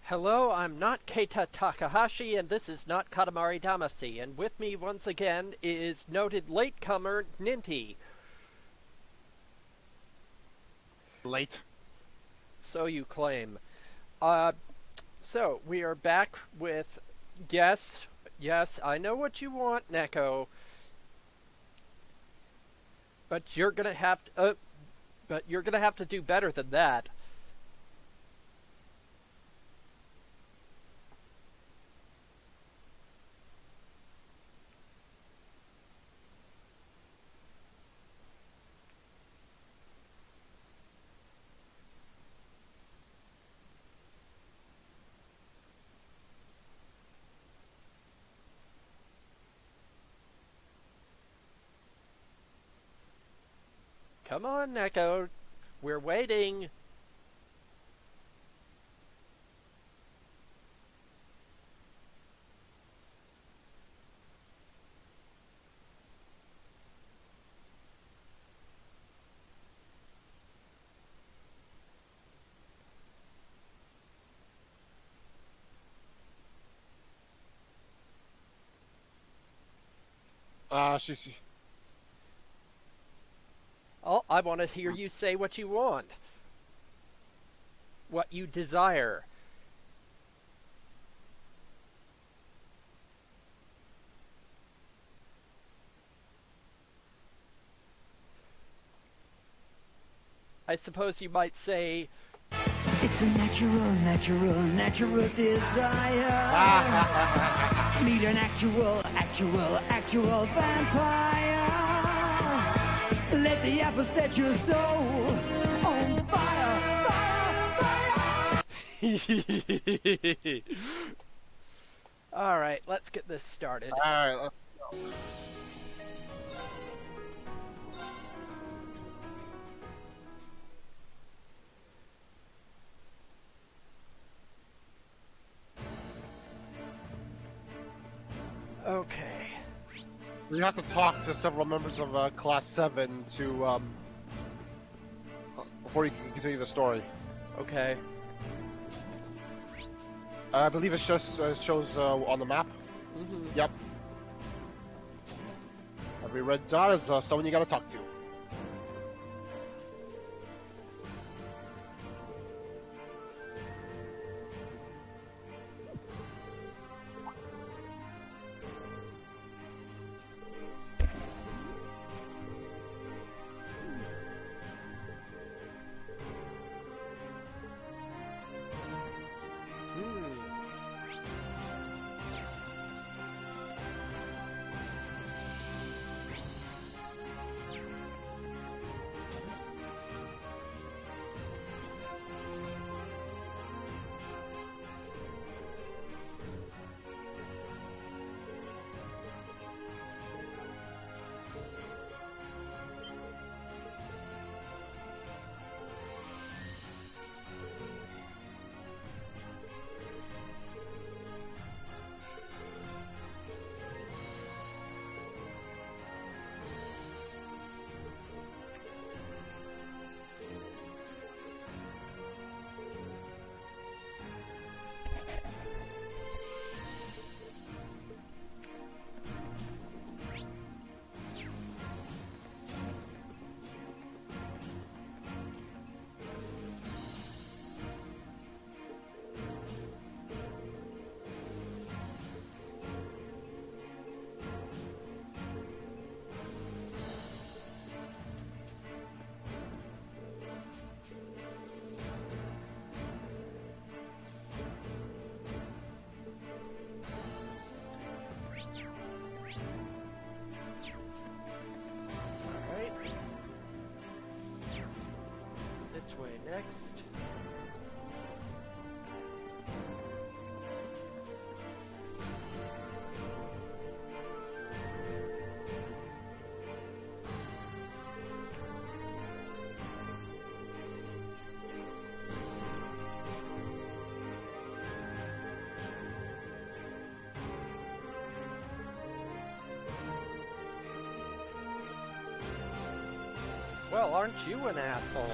Hello, I'm not Keita Takahashi, and this is not Katamari Damacy, and with me once again is noted latecomer Ninty. Late. So you claim. So we are back with yes, I know what you want, Neko, but you're gonna have to do better than that. Come on, Neko, we're waiting. She's. Oh, I want to hear you say what you want. What you desire. I suppose you might say, it's a natural desire. Need an actual vampire. Let the apple set your soul on fire, fire, fire. Alright, let's get this started. Alright, let's go. Okay. You have to talk to several members of Class 7 to, before you can continue the story. Okay. I believe it just shows on the map. Mm-hmm. Yep. Every red dot is someone you gotta talk to. Alright. This way next. Well, aren't you an asshole?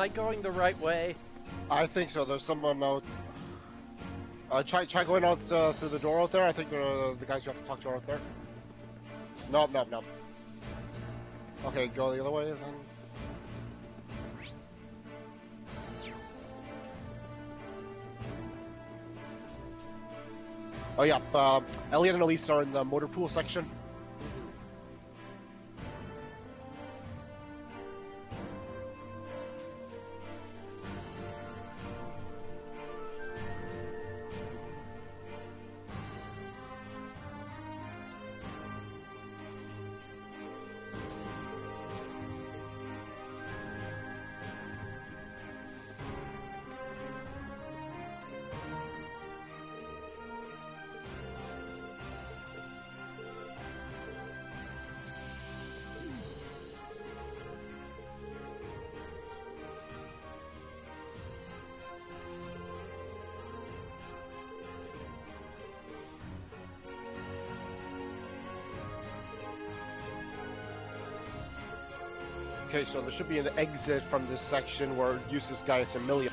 I going the right way? I think so. There's someone else. Try going out through the door out there. I think the guys you have to talk to are out there. Nope. Okay, go the other way then. Oh yeah, Elliot and Elise are in the motor pool section. Okay, so there should be an exit from this section where it uses Gaius Emilia.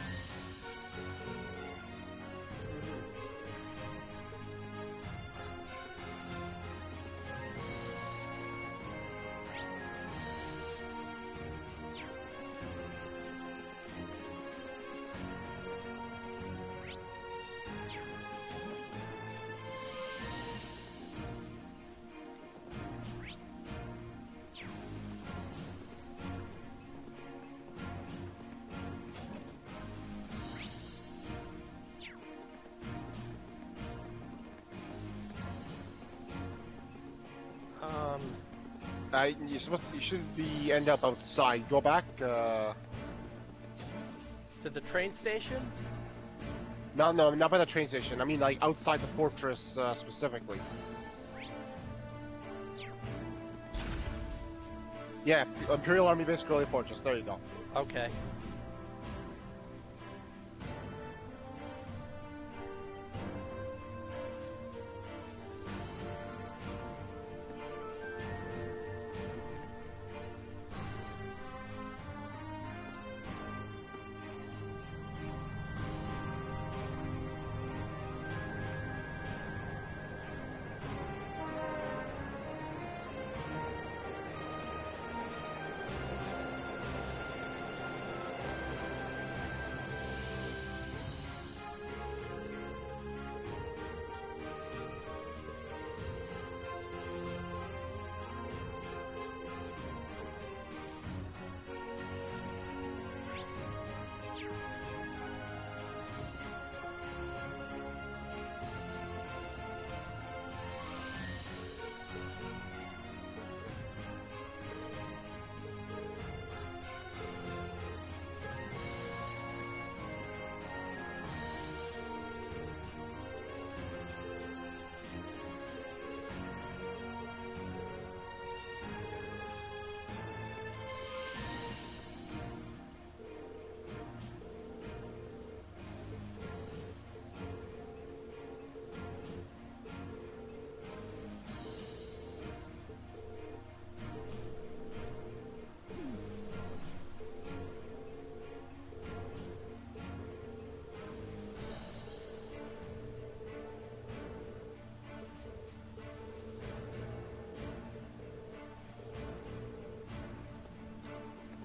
You should be end up outside. Go back. To the train station? No, not by the train station. I mean, like outside the fortress specifically. Yeah, Imperial Army Base, Gurley Fortress. There you go. Okay.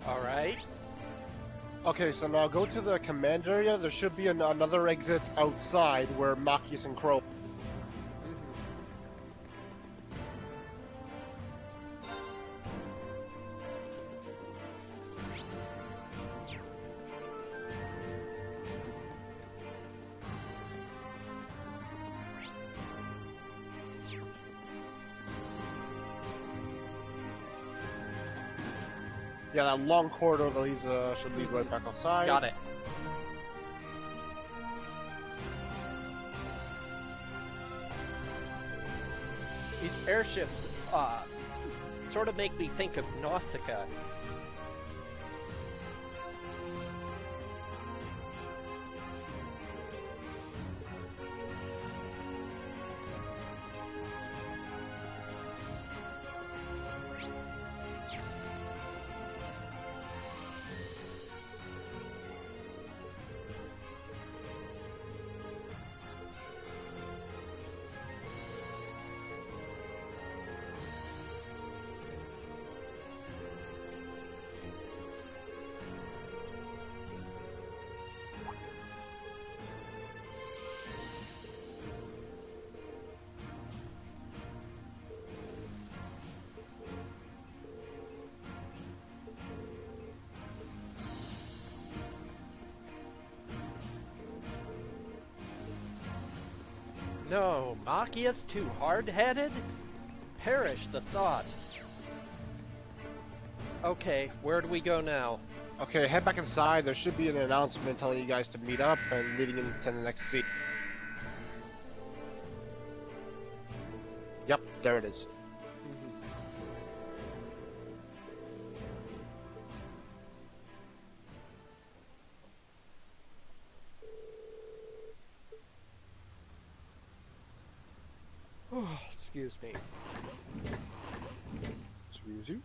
Alright. Okay, so now go to the command area. There should be another exit outside where Machias and Crow. Yeah, that long corridor that leads should lead right back outside. Got it. These airships, sort of make me think of Nausicaa. no, Machia's too hard-headed? Perish the thought. Okay, where do we go now? Okay, head back inside. There should be an announcement telling you guys to meet up and leading into the next scene. Yep, there it is. Excuse me. Excuse you.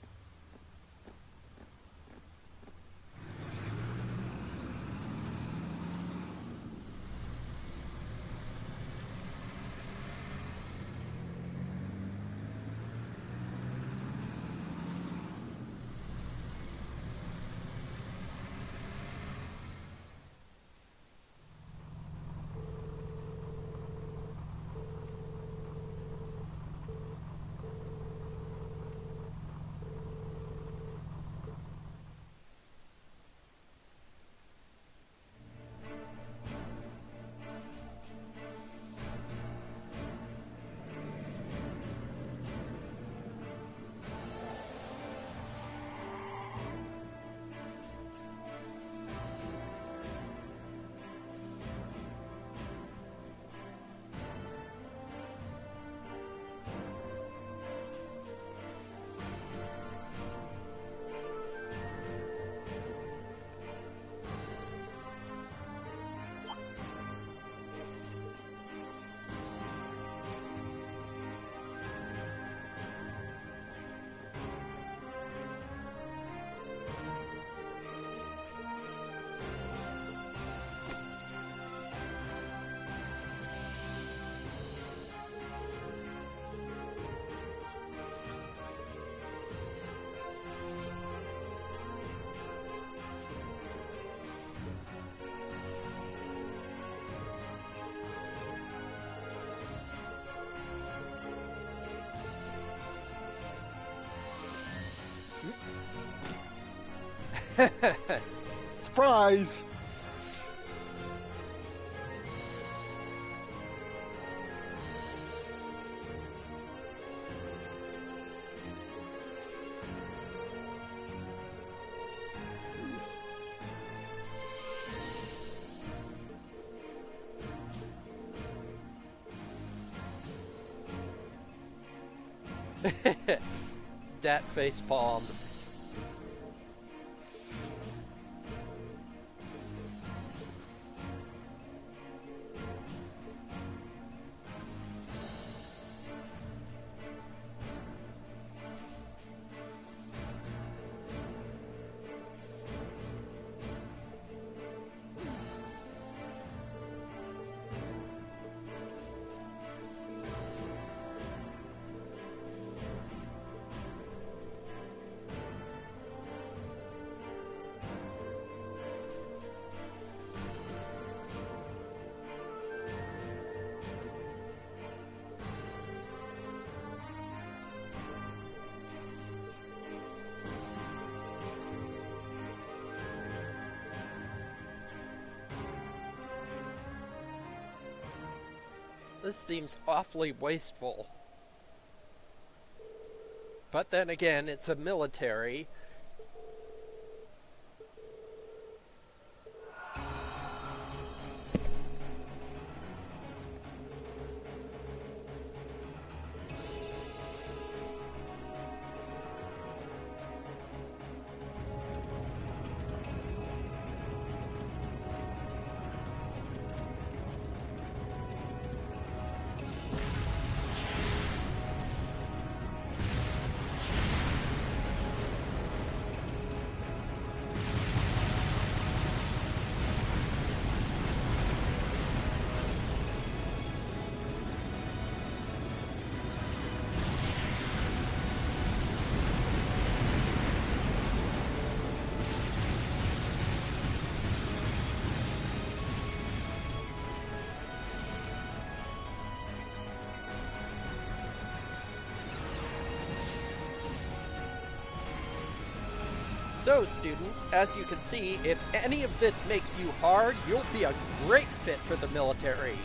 Surprise! That face palm. This seems awfully wasteful. But then again, it's a military. So, students, as you can see, if any of this makes you hard, you'll be a great fit for the military.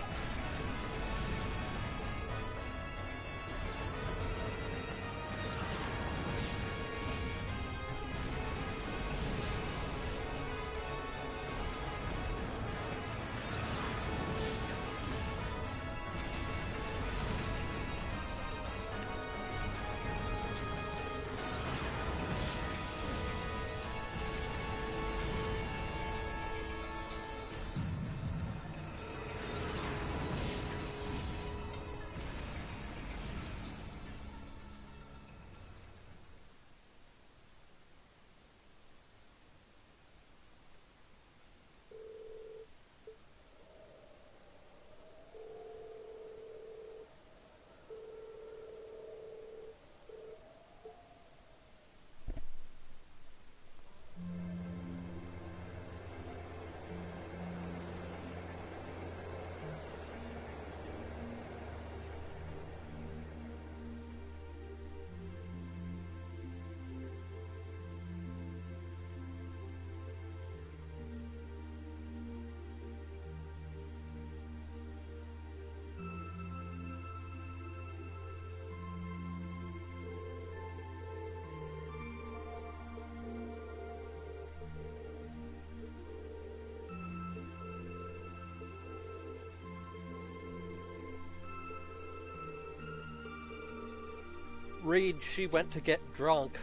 read she went to get drunk.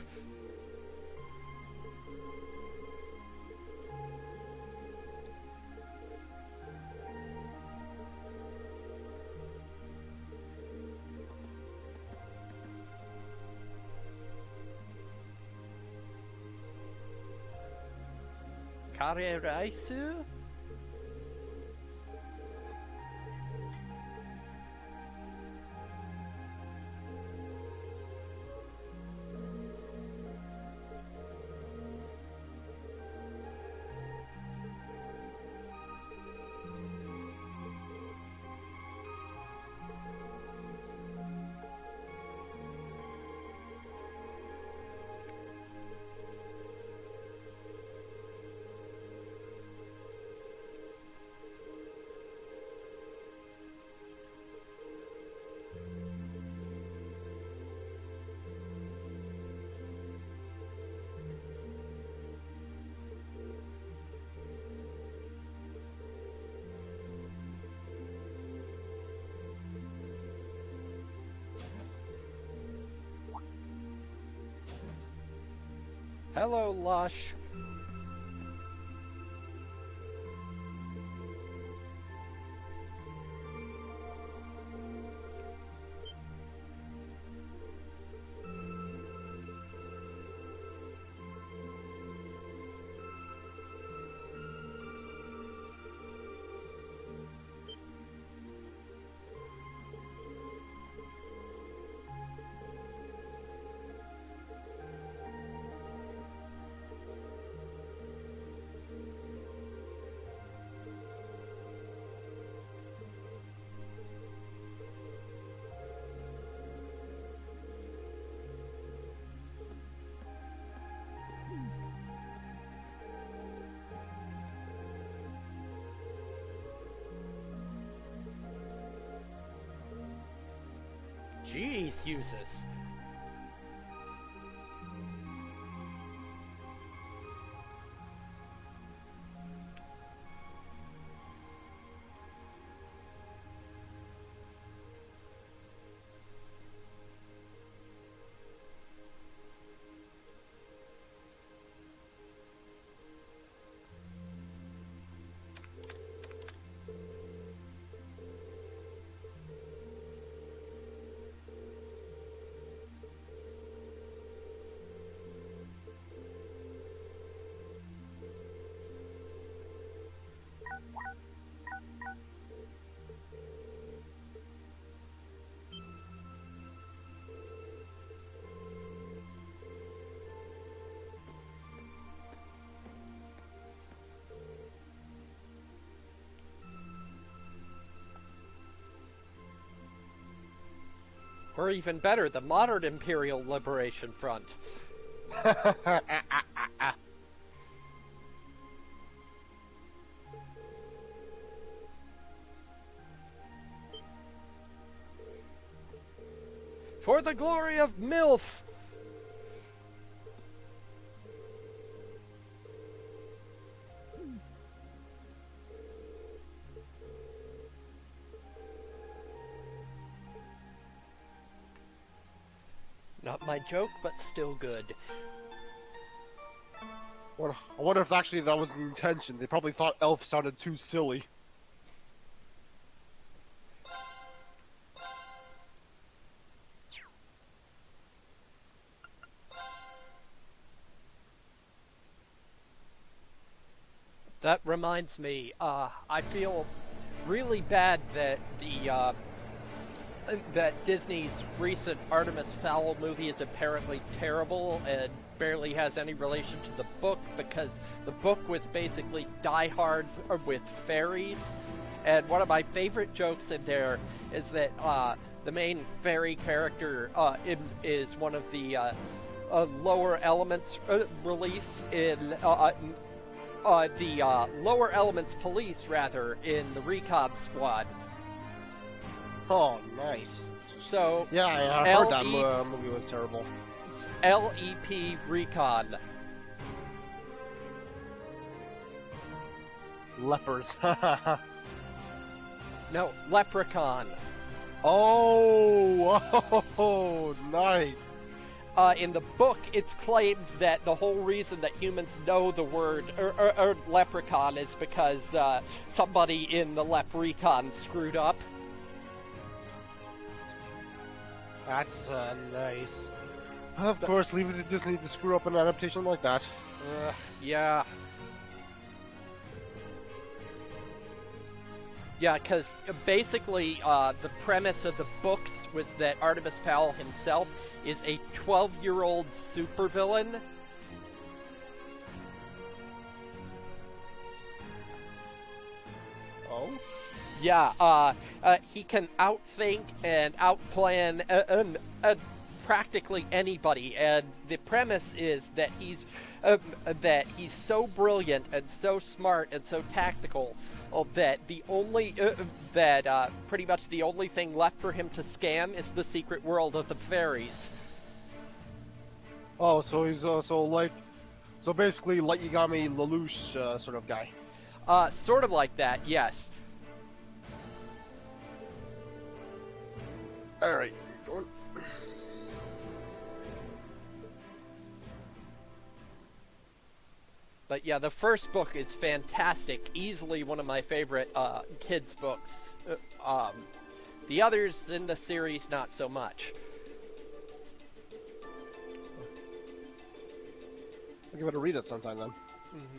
Kareraisu? Hello, Lush. Jeez, uses. Or even better, the modern Imperial Liberation Front. For the glory of MILF! Not my joke, but still good. I wonder if actually that was the intention. They probably thought elf sounded too silly. That reminds me, I feel really bad that that Disney's recent Artemis Fowl movie is apparently terrible and barely has any relation to the book, because the book was basically Die Hard with fairies. And one of my favorite jokes in there is that the main fairy character is one of the lower elements release in the lower elements police, rather, in the recon squad. Oh, nice. So yeah, I heard that movie was terrible. It's LEP Recon. Lepers. No, Leprechaun. Oh, nice. in the book, it's claimed that the whole reason that humans know the word leprechaun is because somebody in the Leprecon screwed up. That's nice. Of course, leave it to Disney to screw up an adaptation like that. Yeah. Yeah, because basically the premise of the books was that Artemis Fowl himself is a 12-year-old supervillain. Oh? Yeah, he can outthink and outplan practically anybody, and the premise is that he's so brilliant and so smart and so tactical that the only pretty much the only thing left for him to scam is the secret world of the fairies. Oh, so he's so basically Light Yagami Lelouch sort of guy. Sort of like that, yes. All right. But yeah, the first book is fantastic. Easily one of my favorite kids' books. The others in the series, not so much. I'll give it a read it sometime then. Mm-hmm.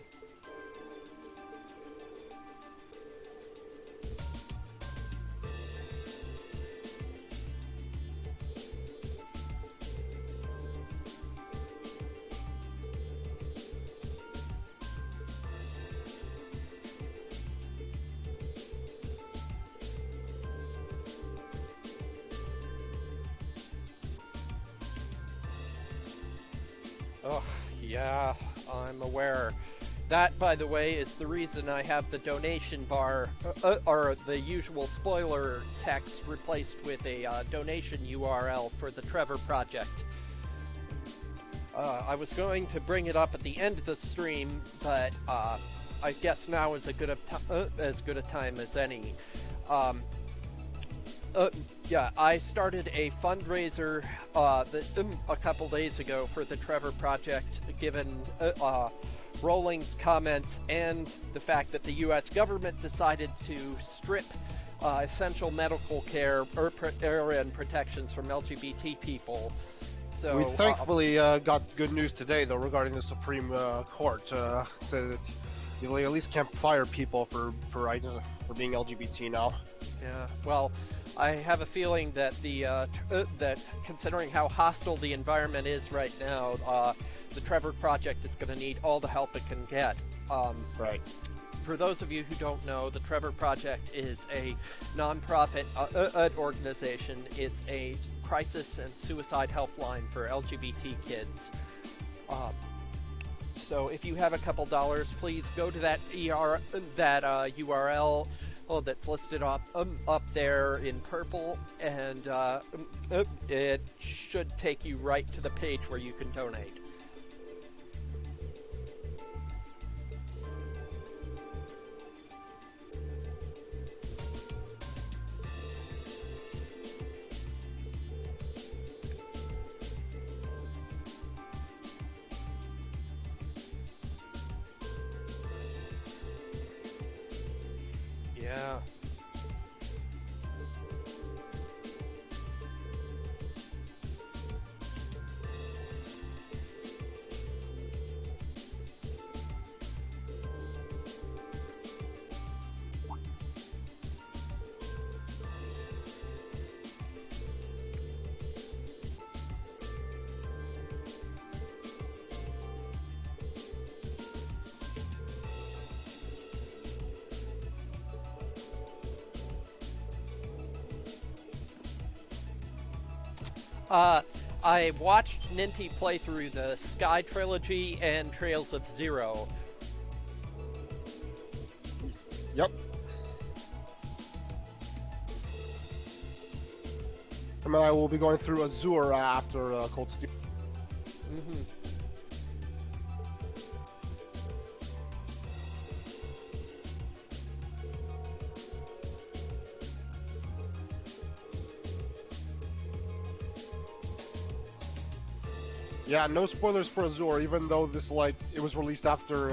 Oh, yeah, I'm aware. That, by the way, is the reason I have the donation bar, or the usual spoiler text replaced with a donation URL for the Trevor Project. I was going to bring it up at the end of the stream, but I guess now is as good a time as any. Yeah, I started a fundraiser a couple days ago for the Trevor Project, given Rowling's comments and the fact that the U.S. government decided to strip essential medical care and protections from LGBT people. So we thankfully got good news today, though, regarding the Supreme Court. So that you at least can't fire people for being LGBT now. Yeah, well, I have a feeling that that considering how hostile the environment is right now, the Trevor Project is going to need all the help it can get. Right. For those of you who don't know, the Trevor Project is a non-profit organization. It's a crisis and suicide helpline for LGBT kids. So if you have a couple dollars, please go to that URL that's listed up there in purple, and it should take you right to the page where you can donate. Yeah. I watched Ninty play through the Sky Trilogy and Trails of Zero. Yep. And I will be going through Azure after Cold Steel. Mm-hmm. Yeah, no spoilers for Azure, even though this it was released after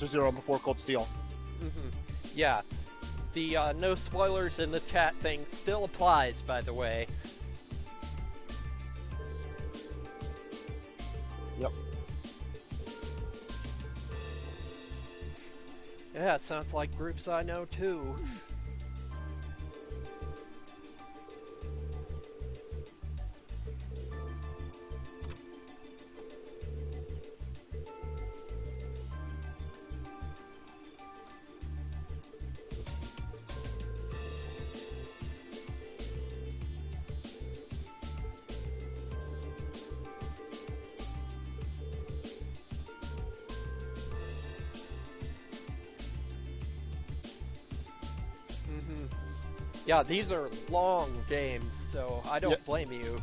Zero and before Cold Steel. Yeah, the no spoilers in the chat thing still applies, by the way. Yep. Yeah, it sounds like groups I know too. Yeah, these are long games, so I don't blame you.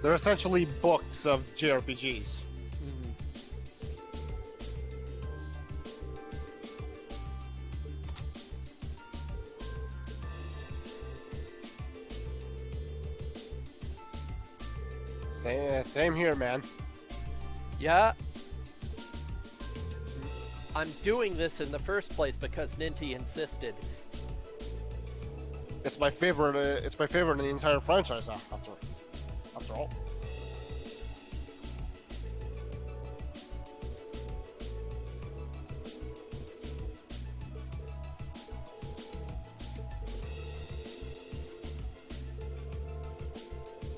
They're essentially books of JRPGs. Same here, man. Yeah. I'm doing this in the first place because Ninty insisted. It's my favorite. It's my favorite in the entire franchise. After all.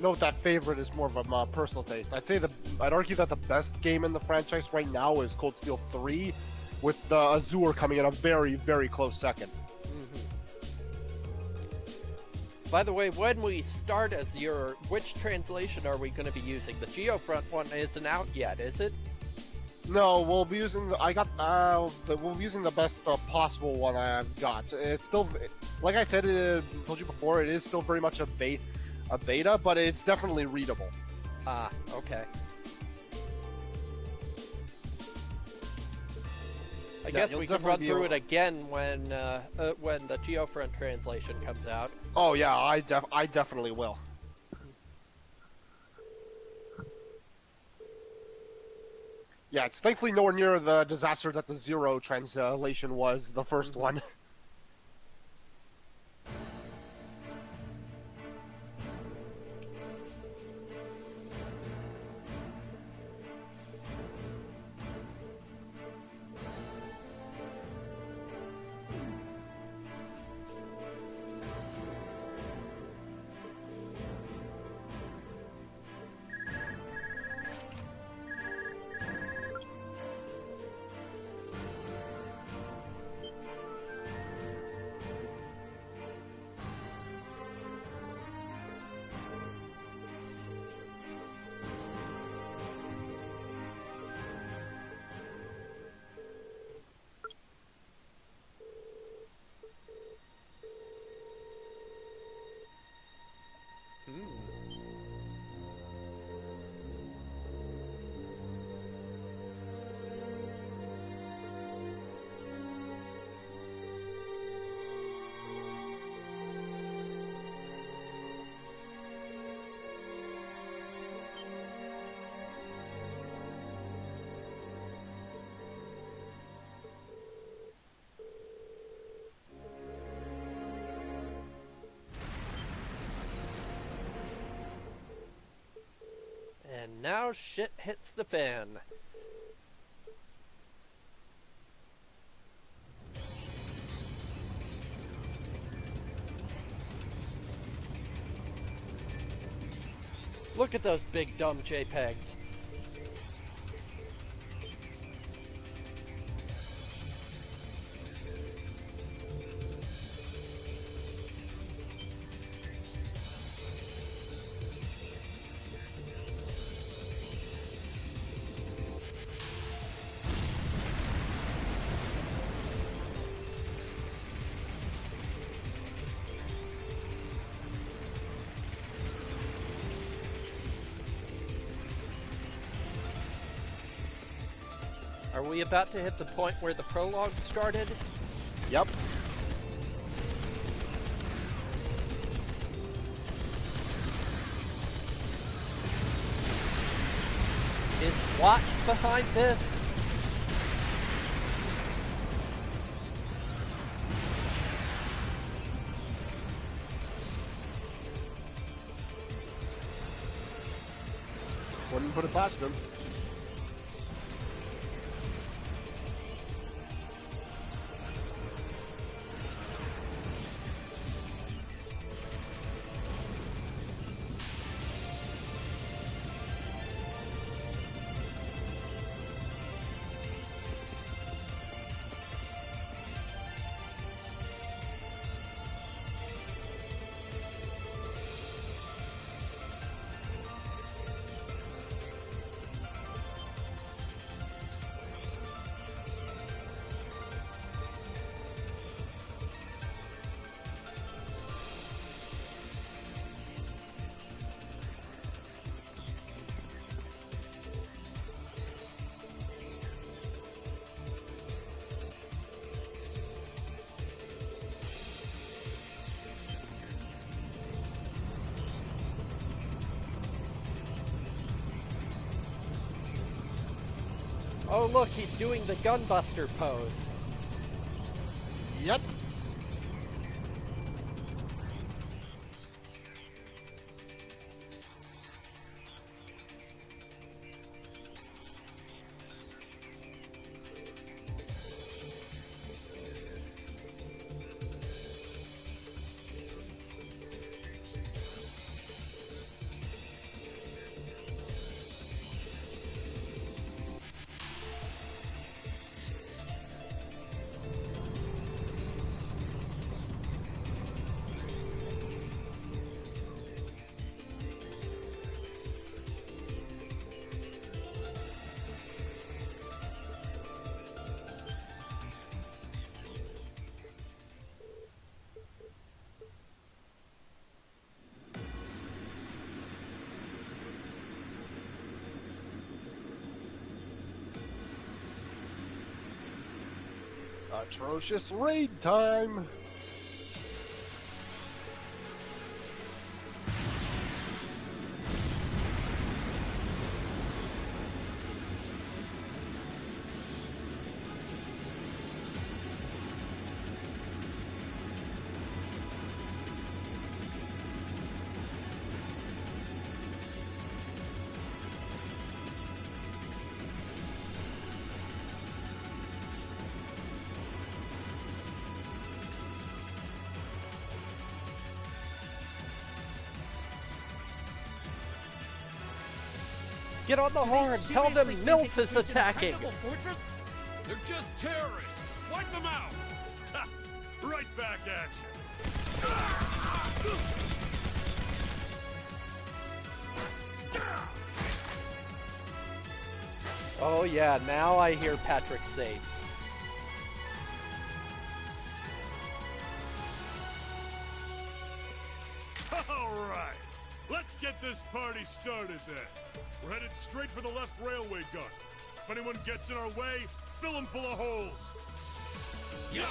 Note that favorite is more of a personal taste. I'd argue that the best game in the franchise right now is Cold Steel 3, with Azure coming in a very, very close second. By the way, when we start Azure, which translation are we going to be using? The Geofront one isn't out yet, is it? No, we'll be using. We'll be using the best possible one I've got. It's still, like I said, told you before, it is still very much a beta, but it's definitely readable. Ah, okay. I guess we can run through it again when the Geofront translation comes out. Oh yeah, I definitely will. Yeah, it's thankfully nowhere near the disaster that the Zero translation was, the first one. And now shit hits the fan. Look at those big dumb JPEGs. Are we about to hit the point where the prologue started? Yep. what's behind this? Wouldn't put it past them. Oh look, he's doing the gunbuster pose. Yep. Atrocious raid time! Get on the horn! Tell them MILF is attacking! Fortress? They're just terrorists! Wipe them out! Ha! Right back at you! Oh yeah, now I hear Patrick Sates. Alright! Let's get this party started then! We're headed straight for the left railway gun. If anyone gets in our way, fill them full of holes! Yeah!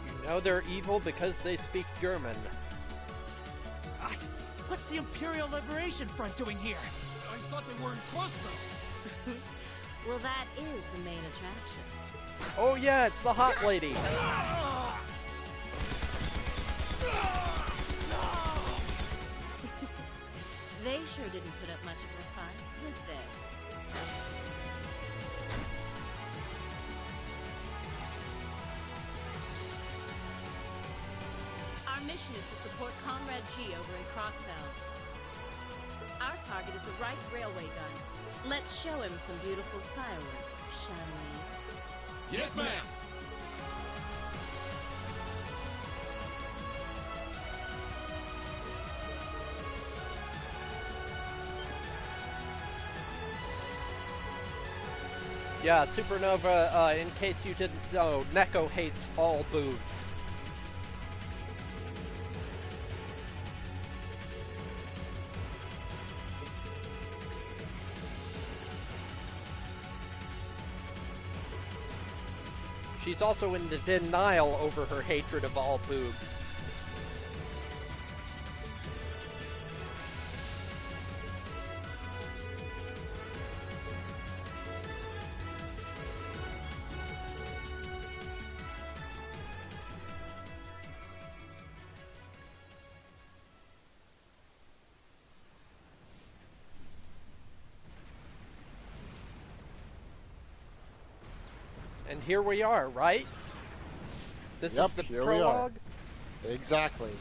You know they're evil because they speak German. What's the Imperial Liberation Front doing here? I thought they were in Crossbow! Well, that is the main attraction. Oh yeah, it's the hot lady! They sure didn't put up much of a fight, did they? Our mission is to support Comrade G over in Crossbell. Our target is the right railway gun. Let's show him some beautiful fireworks, shall we? Yes, ma'am! Yeah, Supernova, in case you didn't know, Neko hates all boobs. She's also in denial over her hatred of all boobs. And here we are, right? This Yep, is the here we are. prologue? Exactly.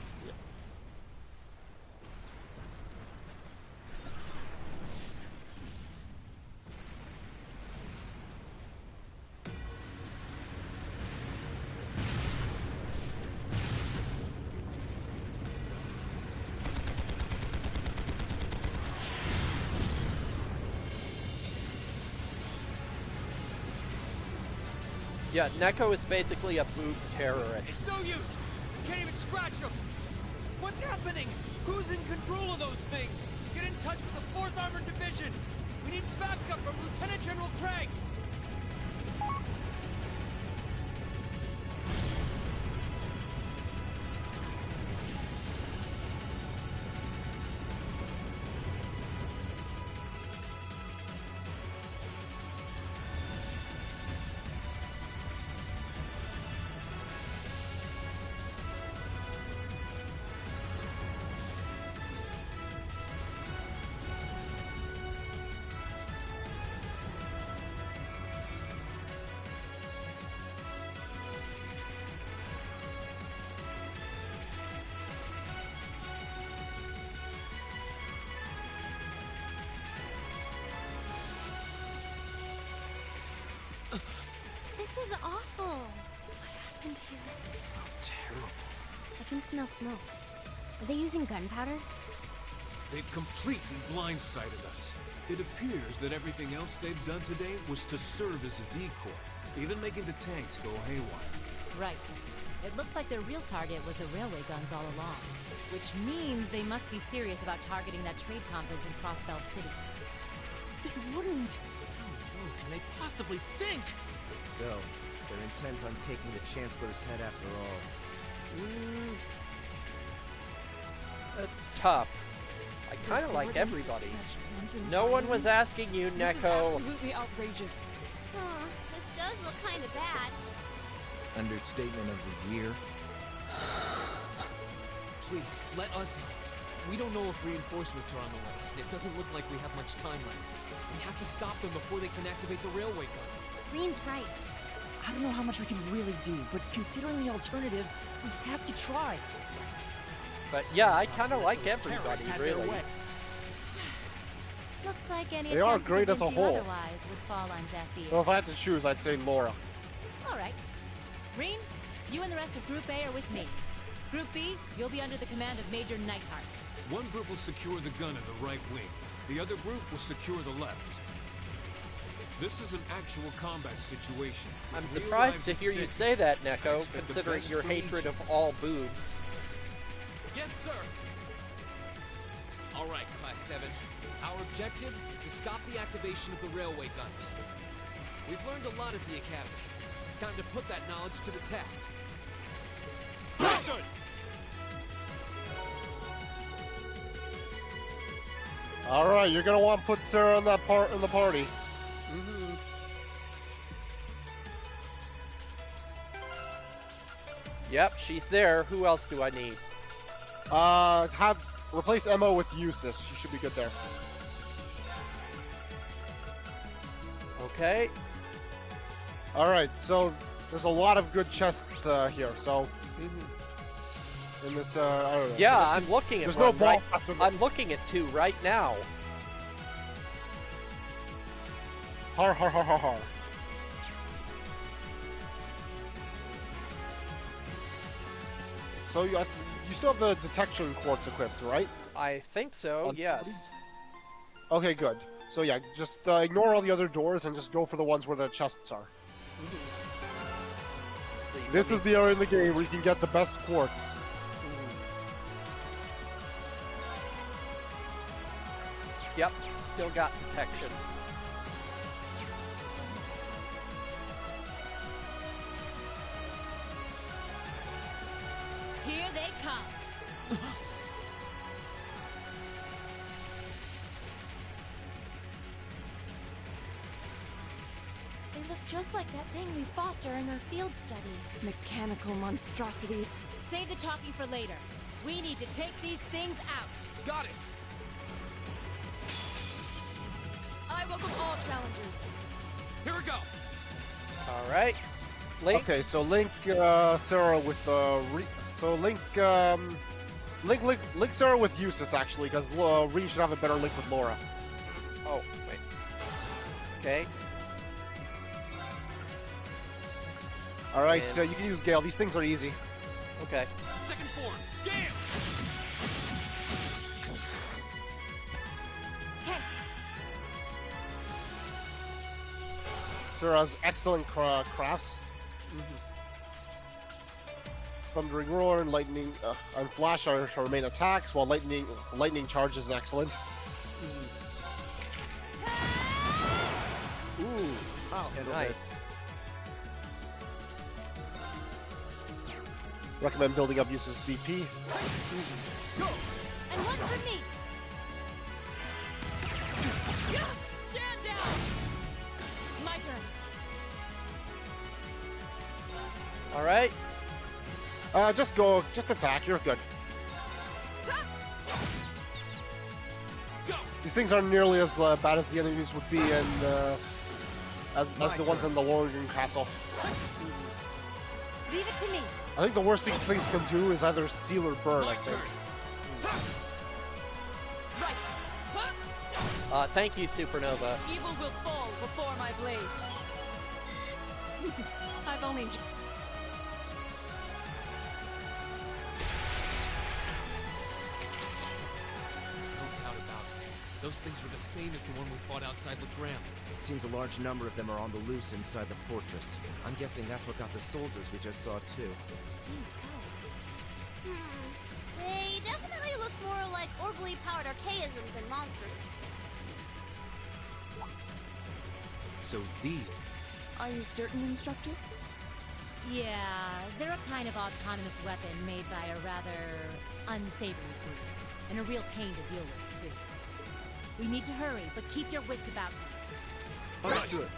Yeah, Neko is basically a boob terrorist. It's no use! Can't even scratch them! What's happening? Who's in control of those things? Get in touch with the 4th Armored Division! We need backup from Lieutenant General Craig! This is awful. What happened here? Oh, terrible. I can smell smoke. Are they using gunpowder? They've completely blindsided us. It appears that everything else they've done today was to serve as a decoy, even making the tanks go haywire. Right. It looks like their real target was the railway guns all along. Which means they must be serious about targeting that trade conference in Crossbell City. They wouldn't! How low can they possibly sink? So, they're intent on taking the Chancellor's head after all. That's tough. I kind of like everybody. No one was asking you, This is Neko. absolutely outrageous. This does look kind of bad. Understatement of the year. Please, let us know. We don't know if reinforcements are on the way, and it doesn't look like we have much time left. We have to stop them before they can activate the railway guns. Green's right. I don't know how much we can really do, but considering the alternative, we have to try. But yeah, I kind of like Those everybody, terrorists had their really. way. Looks like any They are attempt to great as a convince you whole. otherwise would fall on deaf ears. Well, if I had to choose, I'd say Laura. All right. Green, you and the rest of Group A are with me. Group B, you'll be under the command of Major Neidhart. One group will secure the gun in the right wing. The other group will secure the left. This is an actual combat situation. I'm Real surprised lives to at hear you stake. say that, Neko, Expect the considering best your from each hatred of of all boobs. Yes, sir! All right, Class 7. Our objective is to stop the activation of the railway guns. We've learned a lot at the Academy. It's time to put that knowledge to the test. Understood! All right, you're gonna want to put Sarah in that part in the party. Yep, she's there. Who else do I need? Replace Emma with Eustace. She should be good there. Okay. All right, so there's a lot of good chests here. So in this, I don't know. Yeah, I'm looking at there's one no ball right. after the- I'm looking at two right now. Har har har har har. So you still have the detection quartz equipped, right? I think so. On Yes. Okay, good. So yeah, just ignore all the other doors and just go for the ones where the chests are. Let's see, This let is me- the area in the game where you can get the best quartz. Yep, still got detection. Here they come. They look just like that thing we fought during our field study. Mechanical monstrosities. Save the talking for later. We need to take these things out. Got it! I welcome all challengers. Here we go! All right. Link. Okay, so Link, Sarah with Link Sarah with Eustace actually, because Reen should have a better link with Laura. Oh, wait. Okay. All right, And- you can use Gale. These things are easy. Okay. Second form, Gale! Sarah has excellent crafts. Thundering Roar and Lightning and Flash are her main attacks, while Lightning Charge is excellent. Ooh, I'll handle Nice. this. Recommend building up Eustace's CP. And one for me. Stand down. My turn. All right. Just attack. You're good. These things aren't nearly as bad as the enemies would be, and as the ones in the Lorgan Castle. Leave it to me. I think the worst these things can do is either seal or burn. I think. Right. Thank you, Supernova. Evil will fall before my blade. I've only... No doubt about it. Those things were the same as the one we fought outside Legram. It seems a large number of them are on the loose inside the fortress. I'm guessing that's what got the soldiers we just saw too. Seems so. They definitely look more like orbally powered archaisms than monsters. So these... Are you certain, Instructor? Yeah, they're a kind of autonomous weapon made by a rather unsavory group. And a real pain to deal with, too. We need to hurry, but keep your wits about you. Understood.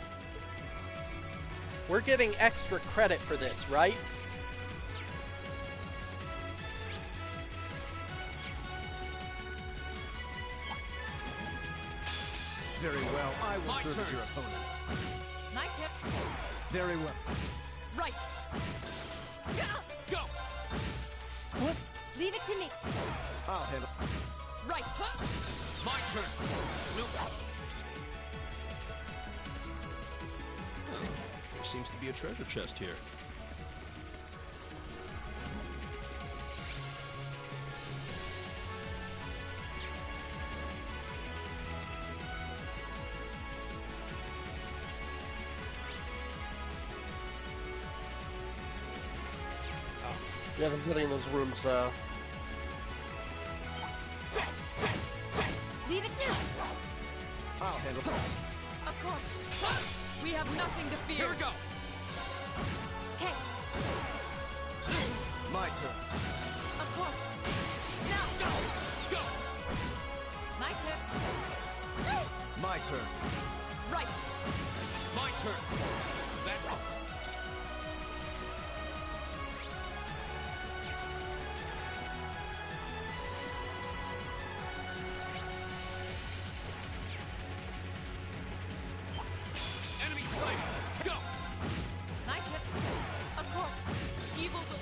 We're getting extra credit for this, right? Very well. I will My serve as turn. your opponent. My turn. Very well. Right. Go! What? Leave it to me. I'll handle. Right. My turn! No. There seems to be a treasure chest here. Yeah, there's nothing in those rooms. Leave it now. I'll handle that. Of course. We have nothing to fear. Here we go! Okay. My turn. Of course. Now. Go! My turn. My turn. Right. My turn! That's... Enemy sighted! Let's go! My turn. Of course. Evil will...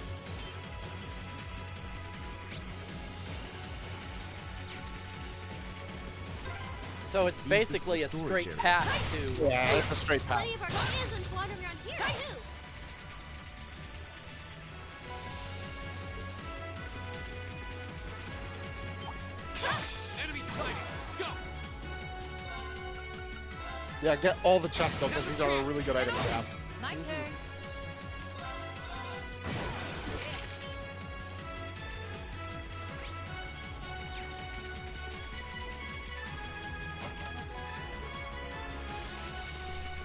So it's Seems this is basically a a storage straight area. path to... Yeah, it's a straight path. Plenty of archaisms wandering around here, too. Enemy sighted! Let's go! Yeah, get all the chests though, because these are a really good item to have. My turn.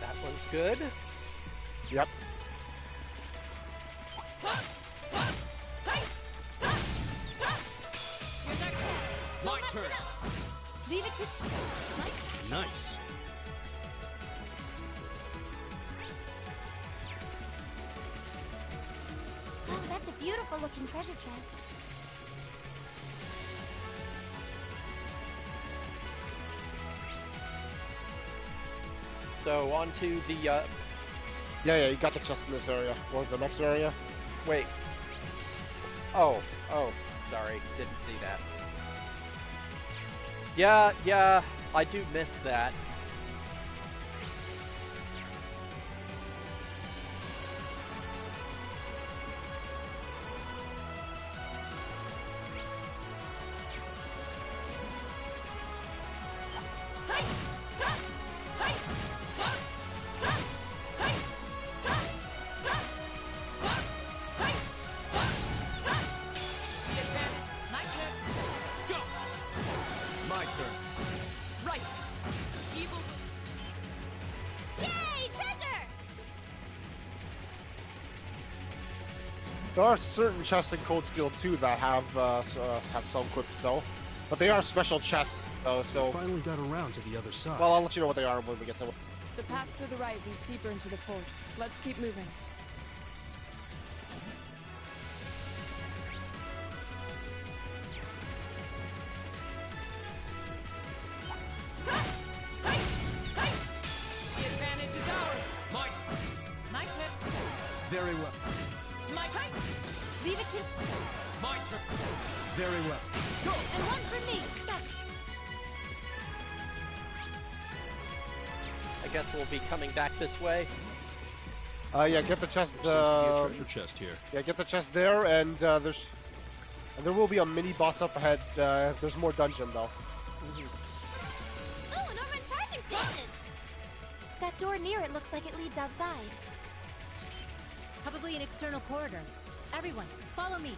That one's good. Yep. Here's our chance. My turn! Leave it to... Nice. Oh, that's a beautiful looking treasure chest. So on to the Yeah, you got the chest in this area. Or the next area. Wait. Oh, sorry, didn't see that. Yeah, I do miss that. There are certain chests in Cold Steel 2 that have some quips though, but they are special chests though. So we finally got around to the other side. Well, I'll let you know what they are when we get to it. The path to the right leads deeper into the fort. Let's keep moving. The advantage is ours. Mike. My turn. Very well. My turn. Leave it to... My turn. Very well. Go! And one for me. I guess we'll be coming back this way. Yeah, get the chest. There seems to be a treasure chest here. Yeah, get the chest there, and there will be a mini boss up ahead. There's more dungeon though. Oh, an overland charging station! That door near it looks like it leads outside. Probably an external corridor. Everyone, follow me.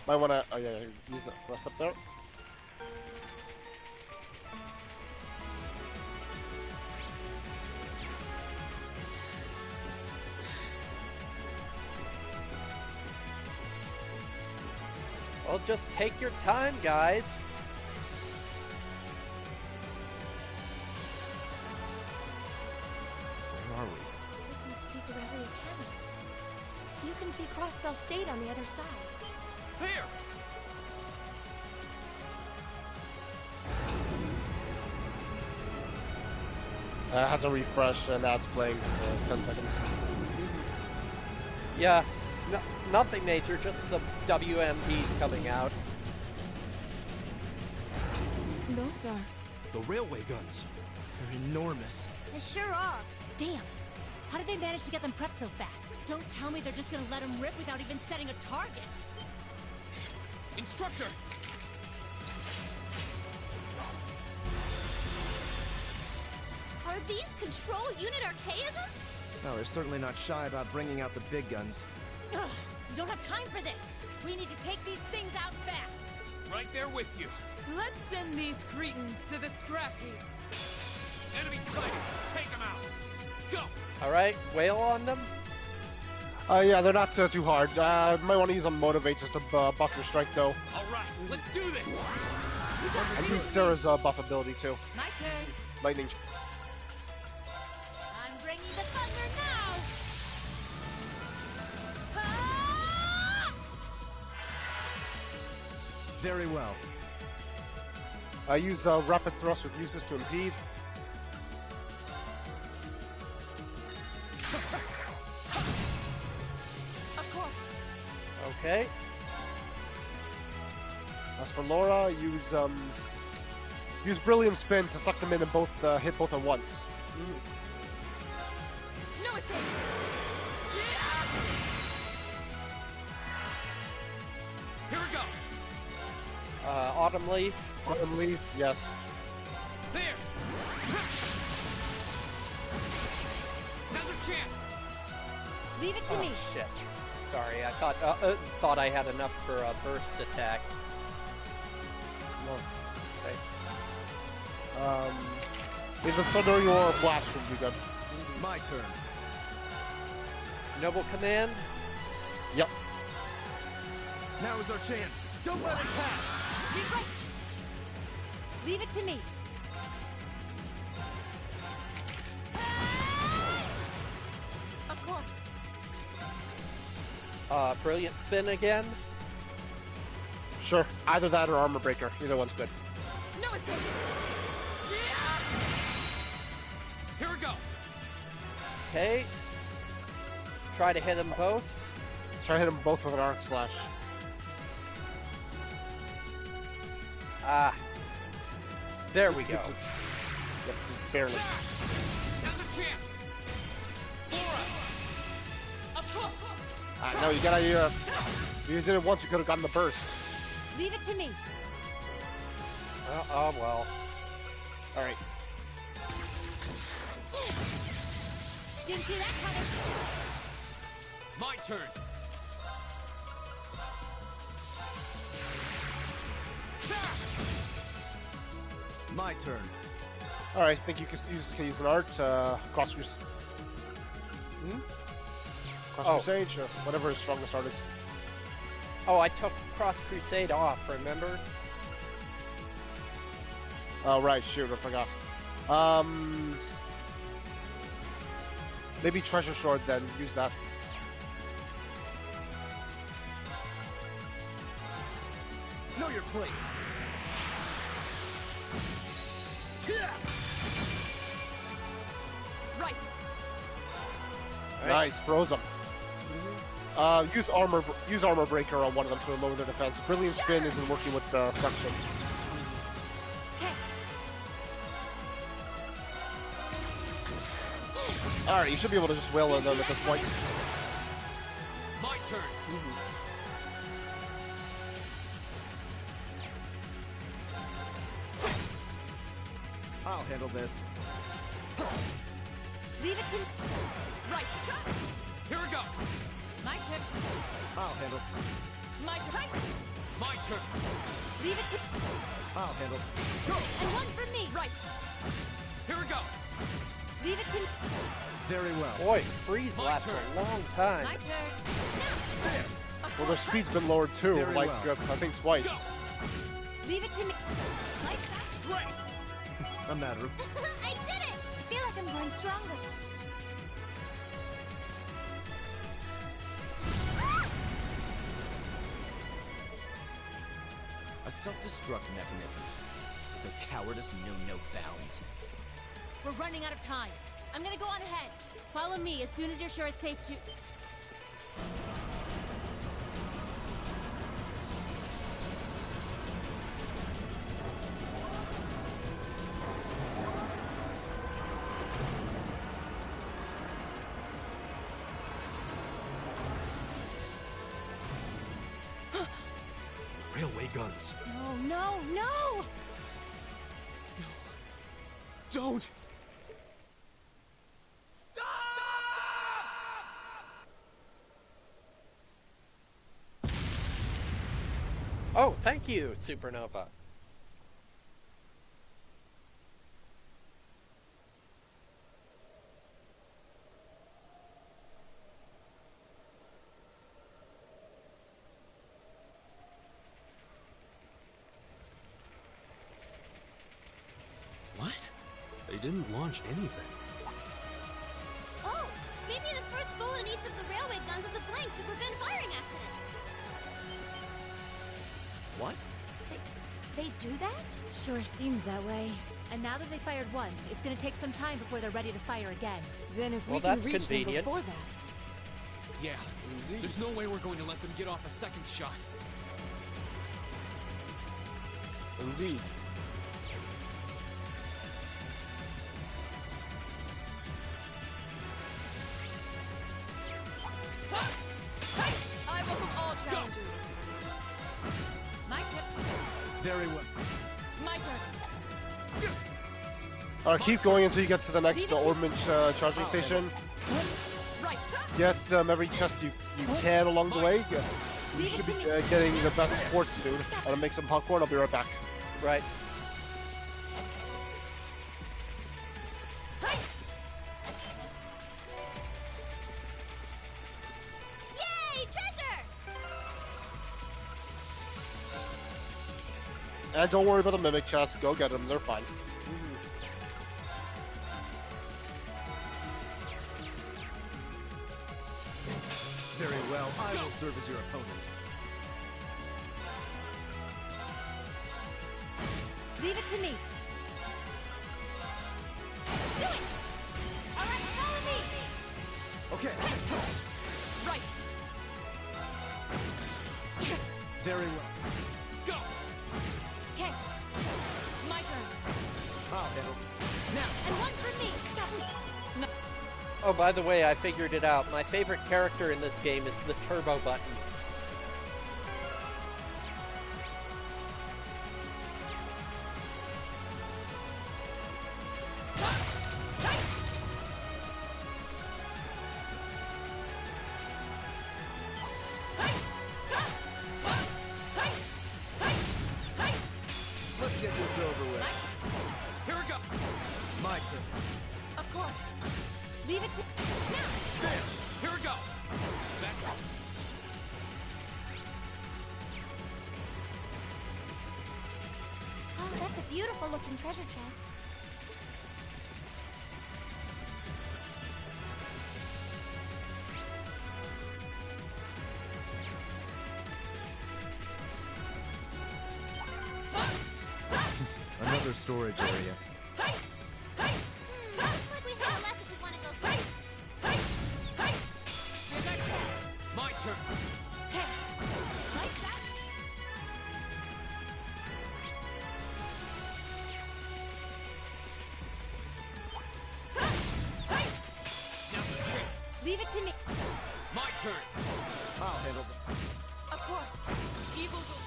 Might wanna, use the rest up there. Well, just take your time, guys. Where are we? This must be Borelli Academy. You can see Crossbell State on the other side. There! I had to refresh, and now it's playing 10 seconds. Yeah, nothing major, just the WMDs coming out. Those are... The railway guns. They're enormous. They sure are. Damn. How did they manage to get them prepped so fast? Don't tell me they're just gonna let them rip without even setting a target. Instructor! Are these control unit archaisms? No, they're certainly not shy about bringing out the big guns. Ugh, we don't have time for this. We need to take these things out fast. Right there with you. Let's send these cretins to the scrap heap. Enemy sighted. Take them out. Go! Alright, wail on them. Yeah, they're not too hard. Might want to use them motivate just to buff your strength though. Alright, let's do this! And use Sarah's buff ability too. My turn. Lightning. I'm bringing the thunder now. Very well. I use rapid thrust with uses to impede. Of course. Okay. As for Laura, use Brilliant Spin to suck them in and both hit both at once. No escape! Here we go! Autumn Leaf. Autumn Leaf, yes. There! Another chance! Leave it to Oh, me. shit. Sorry, I thought I had enough for a burst attack. No. Okay. Either Thunder or Blast would be good. My turn. Noble Command. Yep. Now is our chance. Don't let it pass. Leave right. Leave it to me. Of course. Brilliant Spin again. Sure. Either that or Armor Breaker. Either one's good. No escape! Okay. Try to hit them both. Try to hit them both with an arc slash. Ah. There we go. Yep, just barely. Now's a chance. No, you gotta. You did it once. You could have gotten the burst. Leave it to me. Oh well. All right. Didn't see that coming. My turn. My turn. All right. I think you can use an art. Cross Crusade, or whatever his strongest art is. Oh, I took Cross Crusade off, remember? Oh, right, shoot, I forgot. Maybe Treasure Sword then, use that. Know your place. Right. Nice, froze them. Use armor breaker on one of them to lower their defense. Brilliant spin isn't working with the suction. Alright, you should be able to just wail on them at this point. My turn. I'll handle this. Leave it to me. Right. Here we go. My turn. I'll handle. My turn. My turn. Leave it to. I'll handle. And one for me. Right. Here we go. Leave it to me. Very well. Boy, freeze lasts a long time. My turn. Well, their speed's been lowered too, Very like, well. I think twice. Leave it to me. Like that. Great. A matter of. I did it! I feel like I'm growing stronger. A self-destruct mechanism. Does their cowardice know no bounds? We're running out of time. I'm gonna go on ahead. Follow me as soon as you're sure it's safe to. Railway guns. No, no, no! Don't! Oh, thank you, Supernova. What? They didn't launch anything. Oh, maybe the first bullet in each of the railway guns is a blank to prevent firing accidents. What? They do that? Sure seems that way. And now that they fired once, it's gonna take some time before they're ready to fire again. Then if Well, we can that's reach them convenient. before that. Yeah. There's no way we're going to let them get off a second shot. Indeed. I welcome all challengers. My turn. Very well. My turn. Alright, keep going until you get to the next ordnance charging station. Right. Get every chest you can along the way. You should be getting the best sports soon. I'm gonna make some popcorn, I'll be right back. Right. Yay, treasure! And don't worry about the mimic chests, go get them, they're fine. Very well. I will serve as your opponent. Leave it to me. Do it! Alright, follow me! Okay. Right. Very well. Go. Okay. My turn. I'll handle. Now. And one for me. No. Oh, by the way, I figured it out. My favorite character in this game is the turbo button. Let's get this over with. Here we go. My turn. Of course. Leave it to now. There. Here we go. That's it. Oh, that's a beautiful looking treasure chest. Another storage area. Looks like we have a left if we want to go quick. My turn. Okay. Like that. Now's the trick. Leave it to me. My turn. I'll handle them. Of course. Evil will.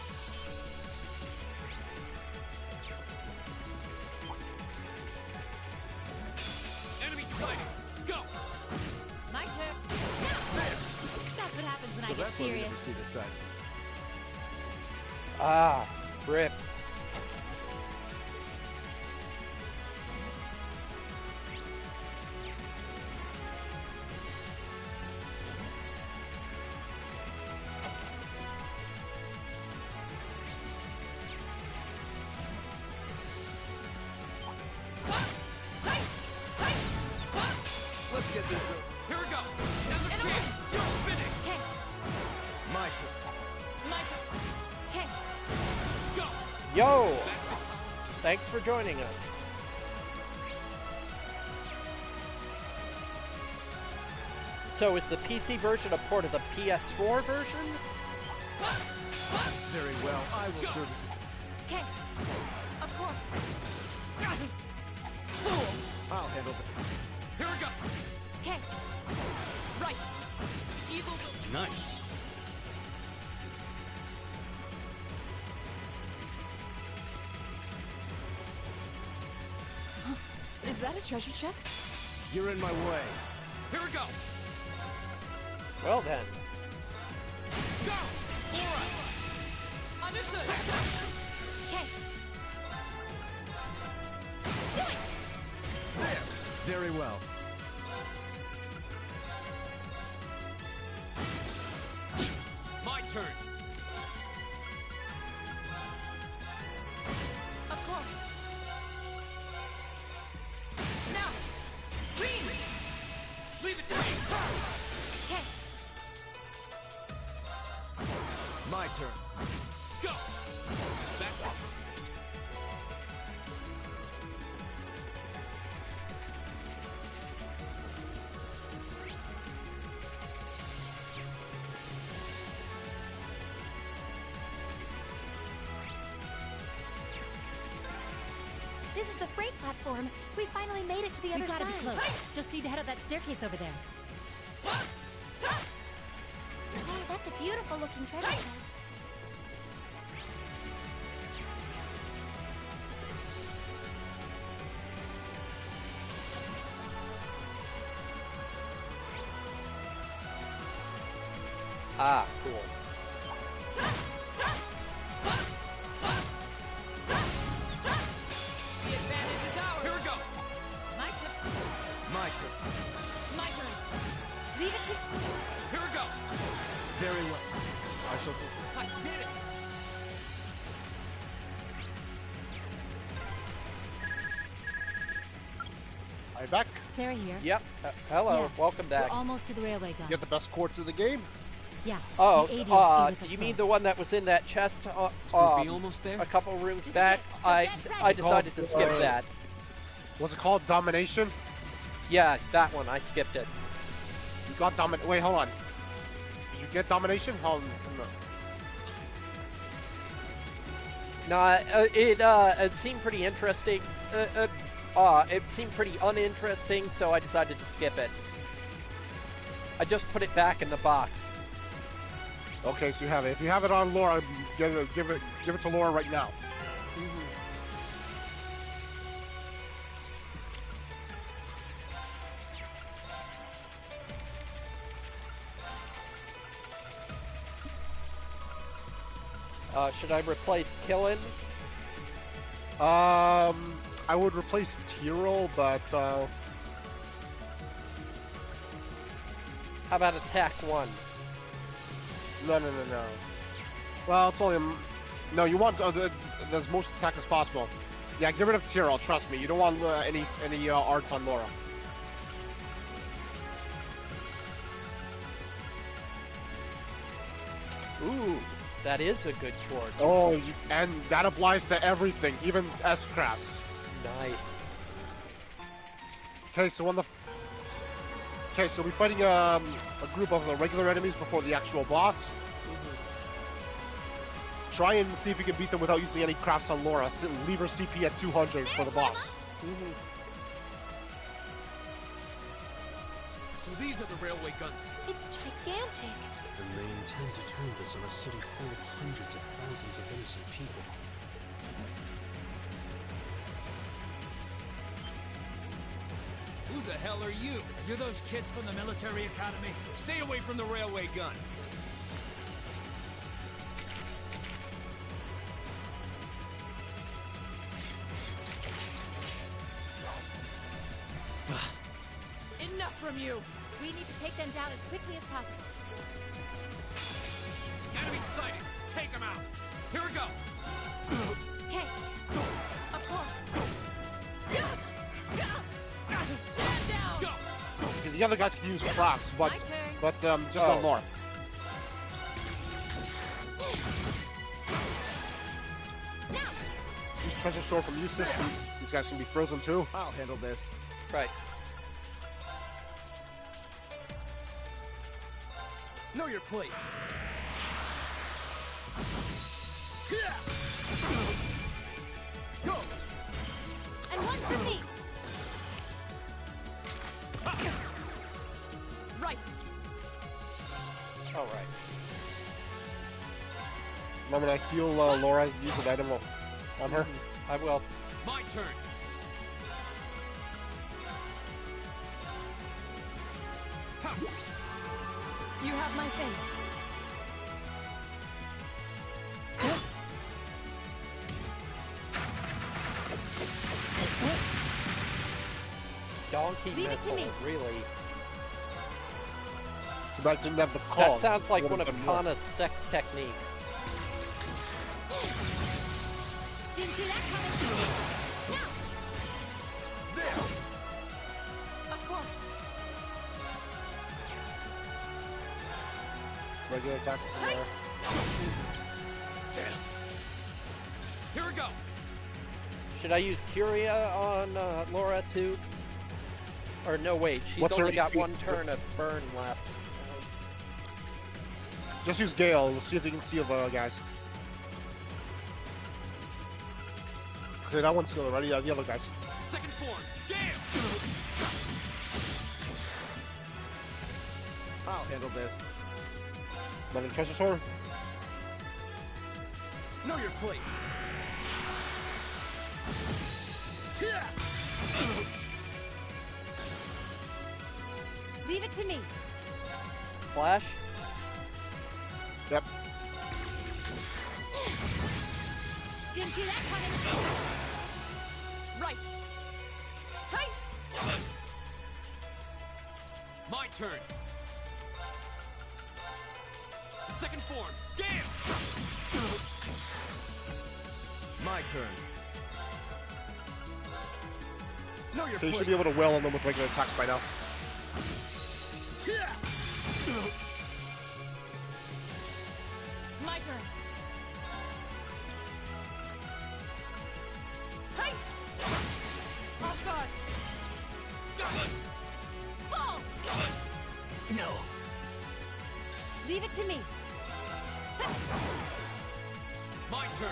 Enemy sighted. Go. My turn. Now. That's what happens when So I get that's why we serious. never see the side. Ah, rip. Let's get this over. Here we go. Now's the chance. You're finished. Okay. My turn. My turn. Okay. Go. Yo! That's it. Thanks for joining us. So is the PC version a port of the PS4 version? Very well. I will serve as. Okay. Of course. Fool. I'll handle them. Here we go. Okay. Right. Evil will. Nice. Is that a treasure chest? You're in my way. Here we go. Well then. Go. All right. Understood. Okay. Do it. There. Very well. My turn. Of course. Now. Green. Leave it to me. Okay. My turn. Go. That's it. This is the freight platform. We finally made it to the We other gotta side. be close. Just need to head up that staircase over there. Oh, that's a beautiful looking treasure chest. Ah, cool. The advantage is ours. Here we go. My turn. My turn. My turn. Leave it to. Here we go. Very well. I shall. I did it. I'm back. Sarah here. Yep. Hello. Yeah, Welcome back. We're almost to the railway gun. Get the best quartz in the game. Yeah. Oh, the AD will stay with us you mean both. the one that was in that chest Scooby almost there? a couple rooms This is back? it. So I get ready. I decided to skip that. What's it called? Domination? Yeah, that one. I skipped it. got dominate. Wait, hold on. Did you get domination? Hold on. No, it seemed pretty interesting. It seemed pretty uninteresting, so I decided to skip it. I just put it back in the box. Okay, so you have it. If you have it on Laura, give it to Laura right now. Should I replace Killin? I would replace Tyrell, but how about Attack 1? No. Well, it's only no. You want as most attack as possible. Yeah, get rid of Tyrell. Trust me, you don't want any arts on Laura. Ooh, that is a good sword. Oh, and that applies to everything, even S-crafts. Nice. Okay, so we're fighting a group of the regular enemies before the actual boss. Try and see if you can beat them without using any crafts on Laura. Leave her CP at 200 for the boss. So these are the railway guns. It's gigantic. And they intend to turn this on a city full of hundreds of thousands of innocent people. Who the hell are you? You're those kids from the military academy. Stay away from the railway gun. Enough from you. We need to take them down as quickly as possible. Enemy sighted. Take them out. Here we go. Okay. Of course. Stand down. Go. Okay, the other guys can use crafts, but My turn. just not Laura. Use treasure store from Eustace. These guys can be frozen too. I'll handle this. Right. Know your place. Go. And one for me. Right. All right. I'm gonna heal Laura. Use an item on her. I will. My turn. You have my thanks. Donkey Leave it to missile, me. really. So that didn't have the call. That sounds like one of Would've been more. Kana's sex techniques. Didn't see that coming. Now. There. Of course. Regular attack from Laura. Damn. Here we go. Should I use Curia on Laura too? Or no, wait, she's What's her only got HP? one turn of burn left. Just use Gale. Let's see if they can seal the guys. Okay, that one's sealed already. The other guys. Second form. Gale. I'll handle this. Another treasure sword. Know your place. Leave it to me. Flash? Yep. Didn't see that coming. Right. Hey. My turn. Second form. Gale. My turn. Know your Okay, you place. should be able to wail on them with regular attacks by now. My turn. Hey. Off guard. Fall. No. Leave it to me. My turn.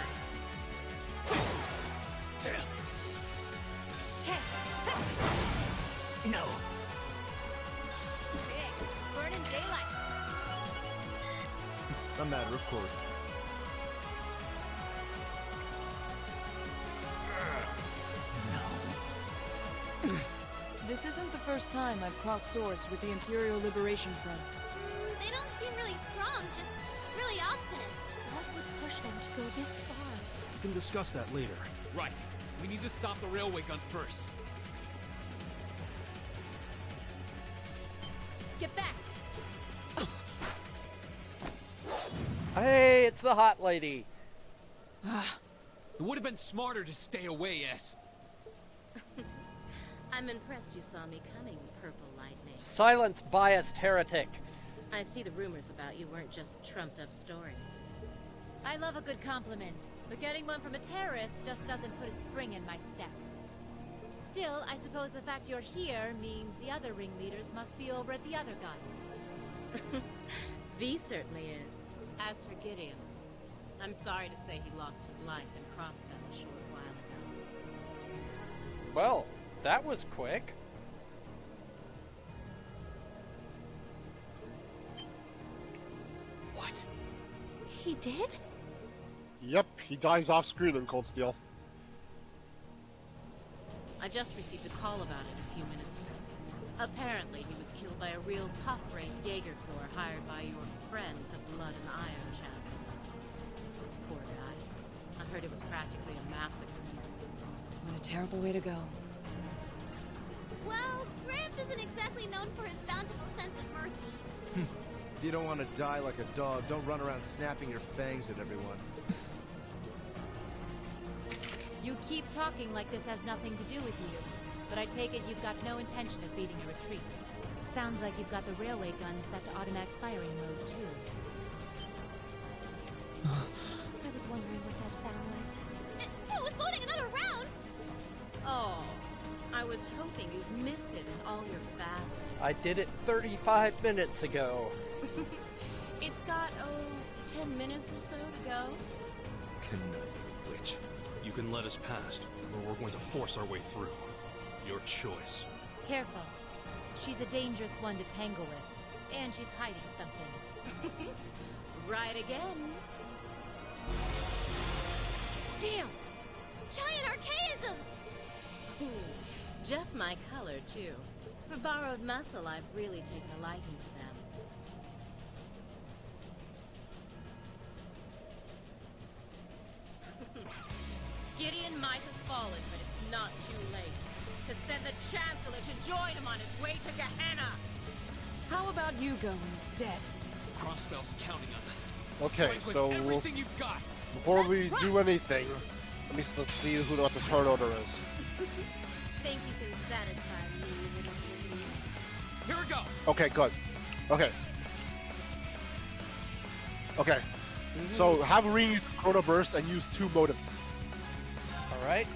No. Big. Burning daylight. A matter of course. This isn't the first time I've crossed swords with the Imperial Liberation Front. They don't seem really strong, just really obstinate. What would push them to go this far? We can discuss that later. Right. We need to stop the railway gun first. Get back. Hey, it's the hot lady. It would have been smarter to stay away, S. I'm impressed you saw me coming, Purple Lightning. Silence, biased heretic. I see the rumors about you weren't just trumped-up stories. I love a good compliment, but getting one from a terrorist just doesn't put a spring in my step. Still, I suppose the fact you're here means the other ringleaders must be over at the other gun. V certainly is. As for Gideon, I'm sorry to say he lost his life in Crossbell a short while ago. Well, that was quick. What? He did? Yep, he dies off screen in Cold Steel. I just received a call about it a few minutes ago. Apparently, he was killed by a real top-rank Jaeger Corps hired by your friend, the Blood and Iron Chancellor. Poor guy. I heard it was practically a massacre. What a terrible way to go. Well, Gramps isn't exactly known for his bountiful sense of mercy. If you don't want to die like a dog, don't run around snapping your fangs at everyone. You keep talking like this has nothing to do with you, but I take it you've got no intention of beating a retreat. It sounds like you've got the railway gun set to automatic firing mode, too. I was wondering what that sound was. It was loading another round! Oh, I was hoping you'd miss it in all your battle. I did it 35 minutes ago. It's got, 10 minutes or so to go. Conniving witch. You can let us past, or we're going to force our way through. Your choice. Careful. She's a dangerous one to tangle with, and she's hiding something. Right again. Damn! Giant archaisms! Just my color, too. For borrowed muscle, I've really taken a liking to them. Gideon might have fallen, but it's not too late. To send the Chancellor to join him on his way to Gehenna! How about you go instead? Crossbell's counting on us. Okay, Strike with so everything you've got. before we do anything, let's see what the turn order is. Think you can satisfy me, little please? Here we go. Okay, good. Okay. Okay. So have Ring use Chrono Burst and use 2 motive. Alright.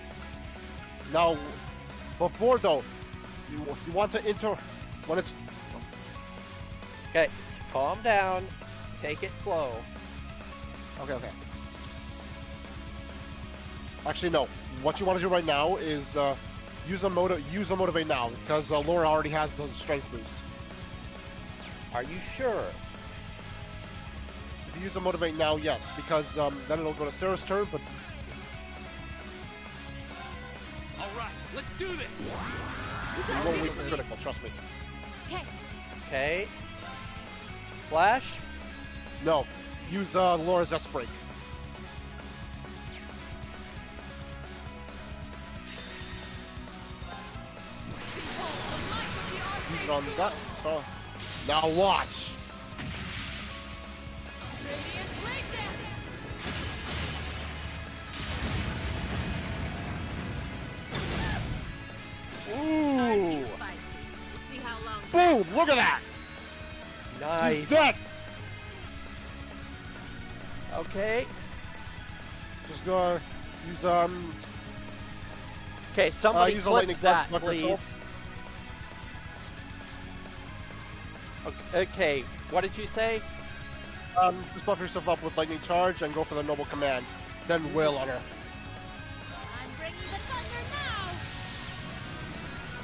Now, before though, you want to enter when it's. Okay, calm down. Take it slow. Okay. Actually, no. What you want to do right now is use a motivate now because Laura already has the strength boost. Are you sure? If you use a motivate now, yes, because then it'll go to Sarah's turn. But All right, let's do this. you won't wait for critical. Trust me. Okay. Flash? No. Use Laura's S break. Use it on that. Now watch. Ooh! See how long. Boom! Look at that! Nice. He's dead! Okay. Just gonna use Okay, somebody use a clip lightning that, bug please. control. Okay, what did you say? Just buff yourself up with lightning charge and go for the noble command. Then wail on her. I'm bringing the thunder now!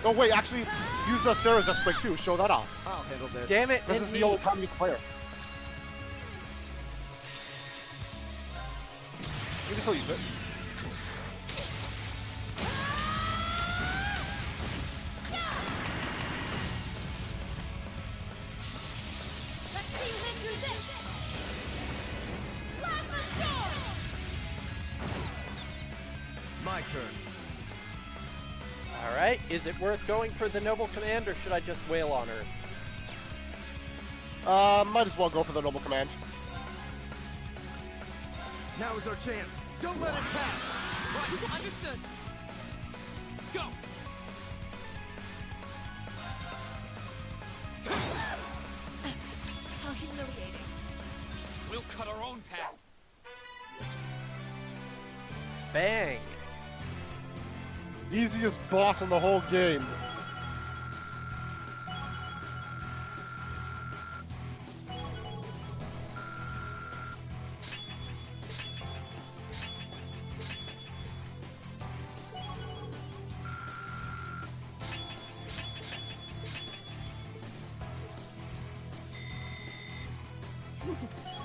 Oh wait, actually, use Sarah's break too. Show that off. I'll handle this. Damn it! This is the only time you can play her. You can still use it. Let's see you win through this! Plasma storm! My turn. Alright, is it worth going for the noble command, or should I just wail on her? Might as well go for the noble command. Now is our chance. Don't let it pass. Right, understood. Go. How humiliating. We'll cut our own path. Bang! Easiest boss in the whole game.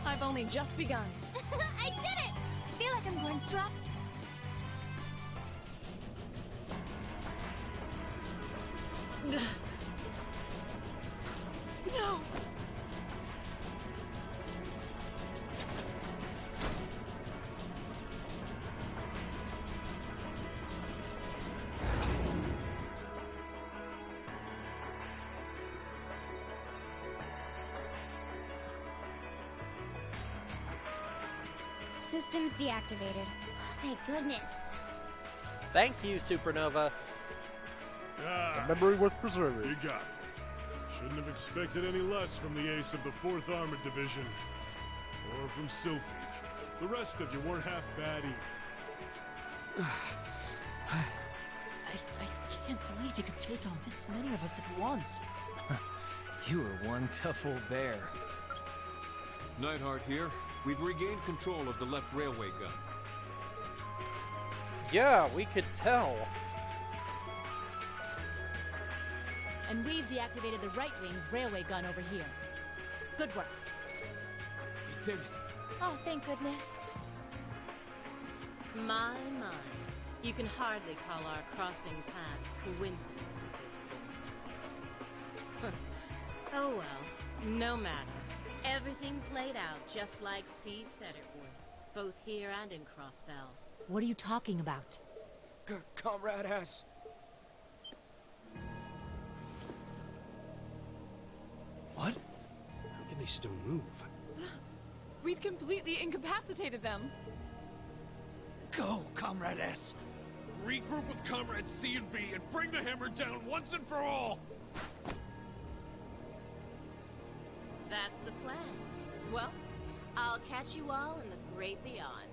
I've only just begun. I did it! I feel like I'm going strong. No! Systems deactivated. Thank goodness. Thank you, Supernova. Ah, Memory worth preserving. you got me. Shouldn't have expected any less from the ace of the 4th Armored Division. Or from Sylphid. The rest of you weren't half bad either. I can't believe you could take on this many of us at once. You are one tough old bear. Neidhart here. We've regained control of the left railway gun. Yeah, we could tell. And we've deactivated the right wing's railway gun over here. Good work. We did it. Oh, thank goodness. My. You can hardly call our crossing paths coincidence at this point. Oh well, no matter. Everything played out just like C said it would, both here and in Crossbell. What are you talking about? Comrade S. What? How can they still move? We'd completely incapacitated them. Go, Comrade S. Regroup with Comrades C and V and bring the hammer down once and for all! That's the plan. Well, I'll catch you all in the great beyond.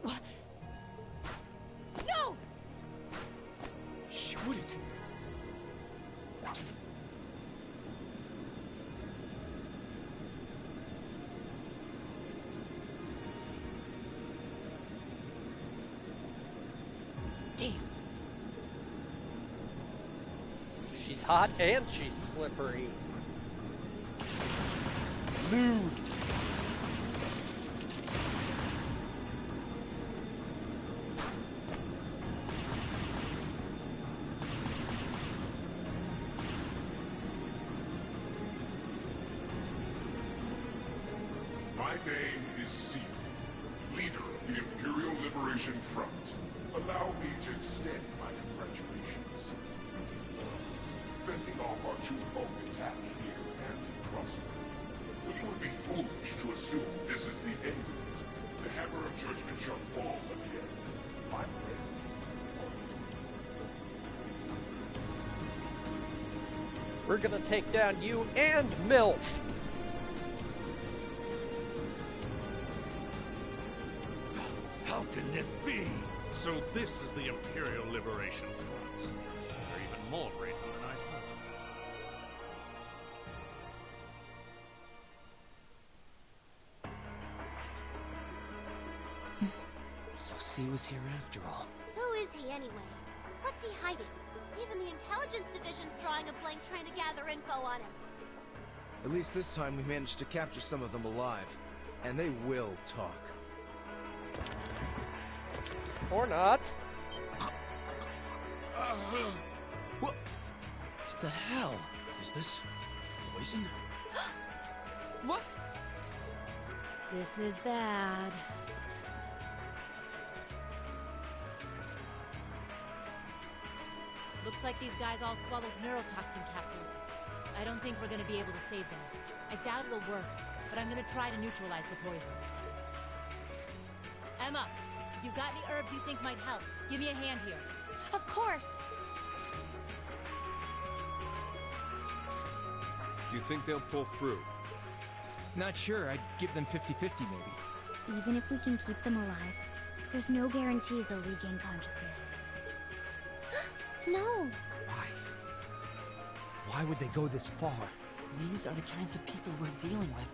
What? No! She wouldn't. Damn. She's hot and she's slippery. Nude. My name is Seal, leader of the Imperial Liberation Front. Allow me to extend my congratulations. Fending off our two-pronged attack here and in Crossbell. But it would be foolish to assume this is the end of it. The hammer of judgment shall fall again. My friend. We're gonna take down you and MILF! How can this be? So this is the Imperial Liberation Front. They're even more brazen than I he was here after all. Who is he anyway? What's he hiding? Even the intelligence division's drawing a blank trying to gather info on him. At least this time we managed to capture some of them alive. And they will talk. Or not. What the hell? Is this poison? What? This is bad. Looks like these guys all swallowed neurotoxin capsules. I don't think we're gonna be able to save them. I doubt it'll work, but I'm gonna try to neutralize the poison. Emma, if you got any herbs you think might help, give me a hand here. Of course. Do you think they'll pull through? Not sure. I'd give them 50-50 maybe. Even if we can keep them alive, there's no guarantee they'll regain consciousness. No! Why? Why would they go this far? These are the kinds of people we're dealing with.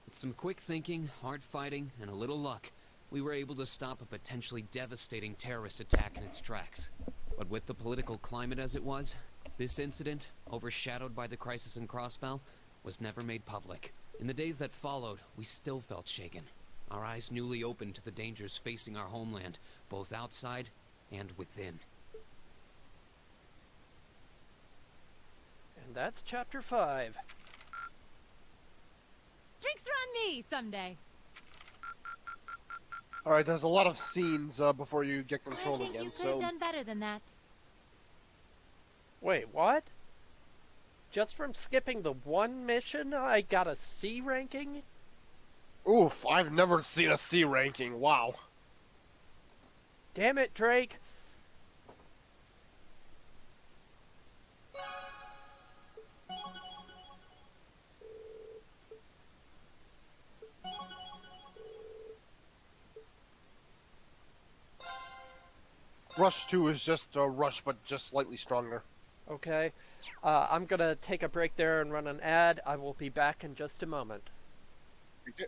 With some quick thinking, hard fighting, and a little luck, we were able to stop a potentially devastating terrorist attack in its tracks. But with the political climate as it was, this incident, overshadowed by the crisis in Crossbell, was never made public. In the days that followed, we still felt shaken. Our eyes newly opened to the dangers facing our homeland, both outside and within. And that's chapter 5. Drinks are on me someday. Alright, there's a lot of scenes before you get control I think again, you could have so... done better than that. Wait, what? Just from skipping the one mission, I got a C ranking? Oof, I've never seen a C ranking, wow. Damn it, Drake! Rush 2 is just a Rush, but just slightly stronger. Okay. I'm gonna take a break there and run an ad. I will be back in just a moment. Okay.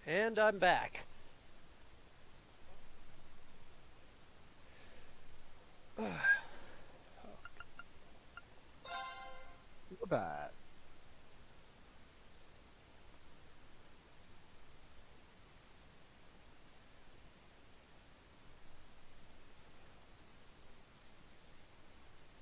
And I'm back. We're back.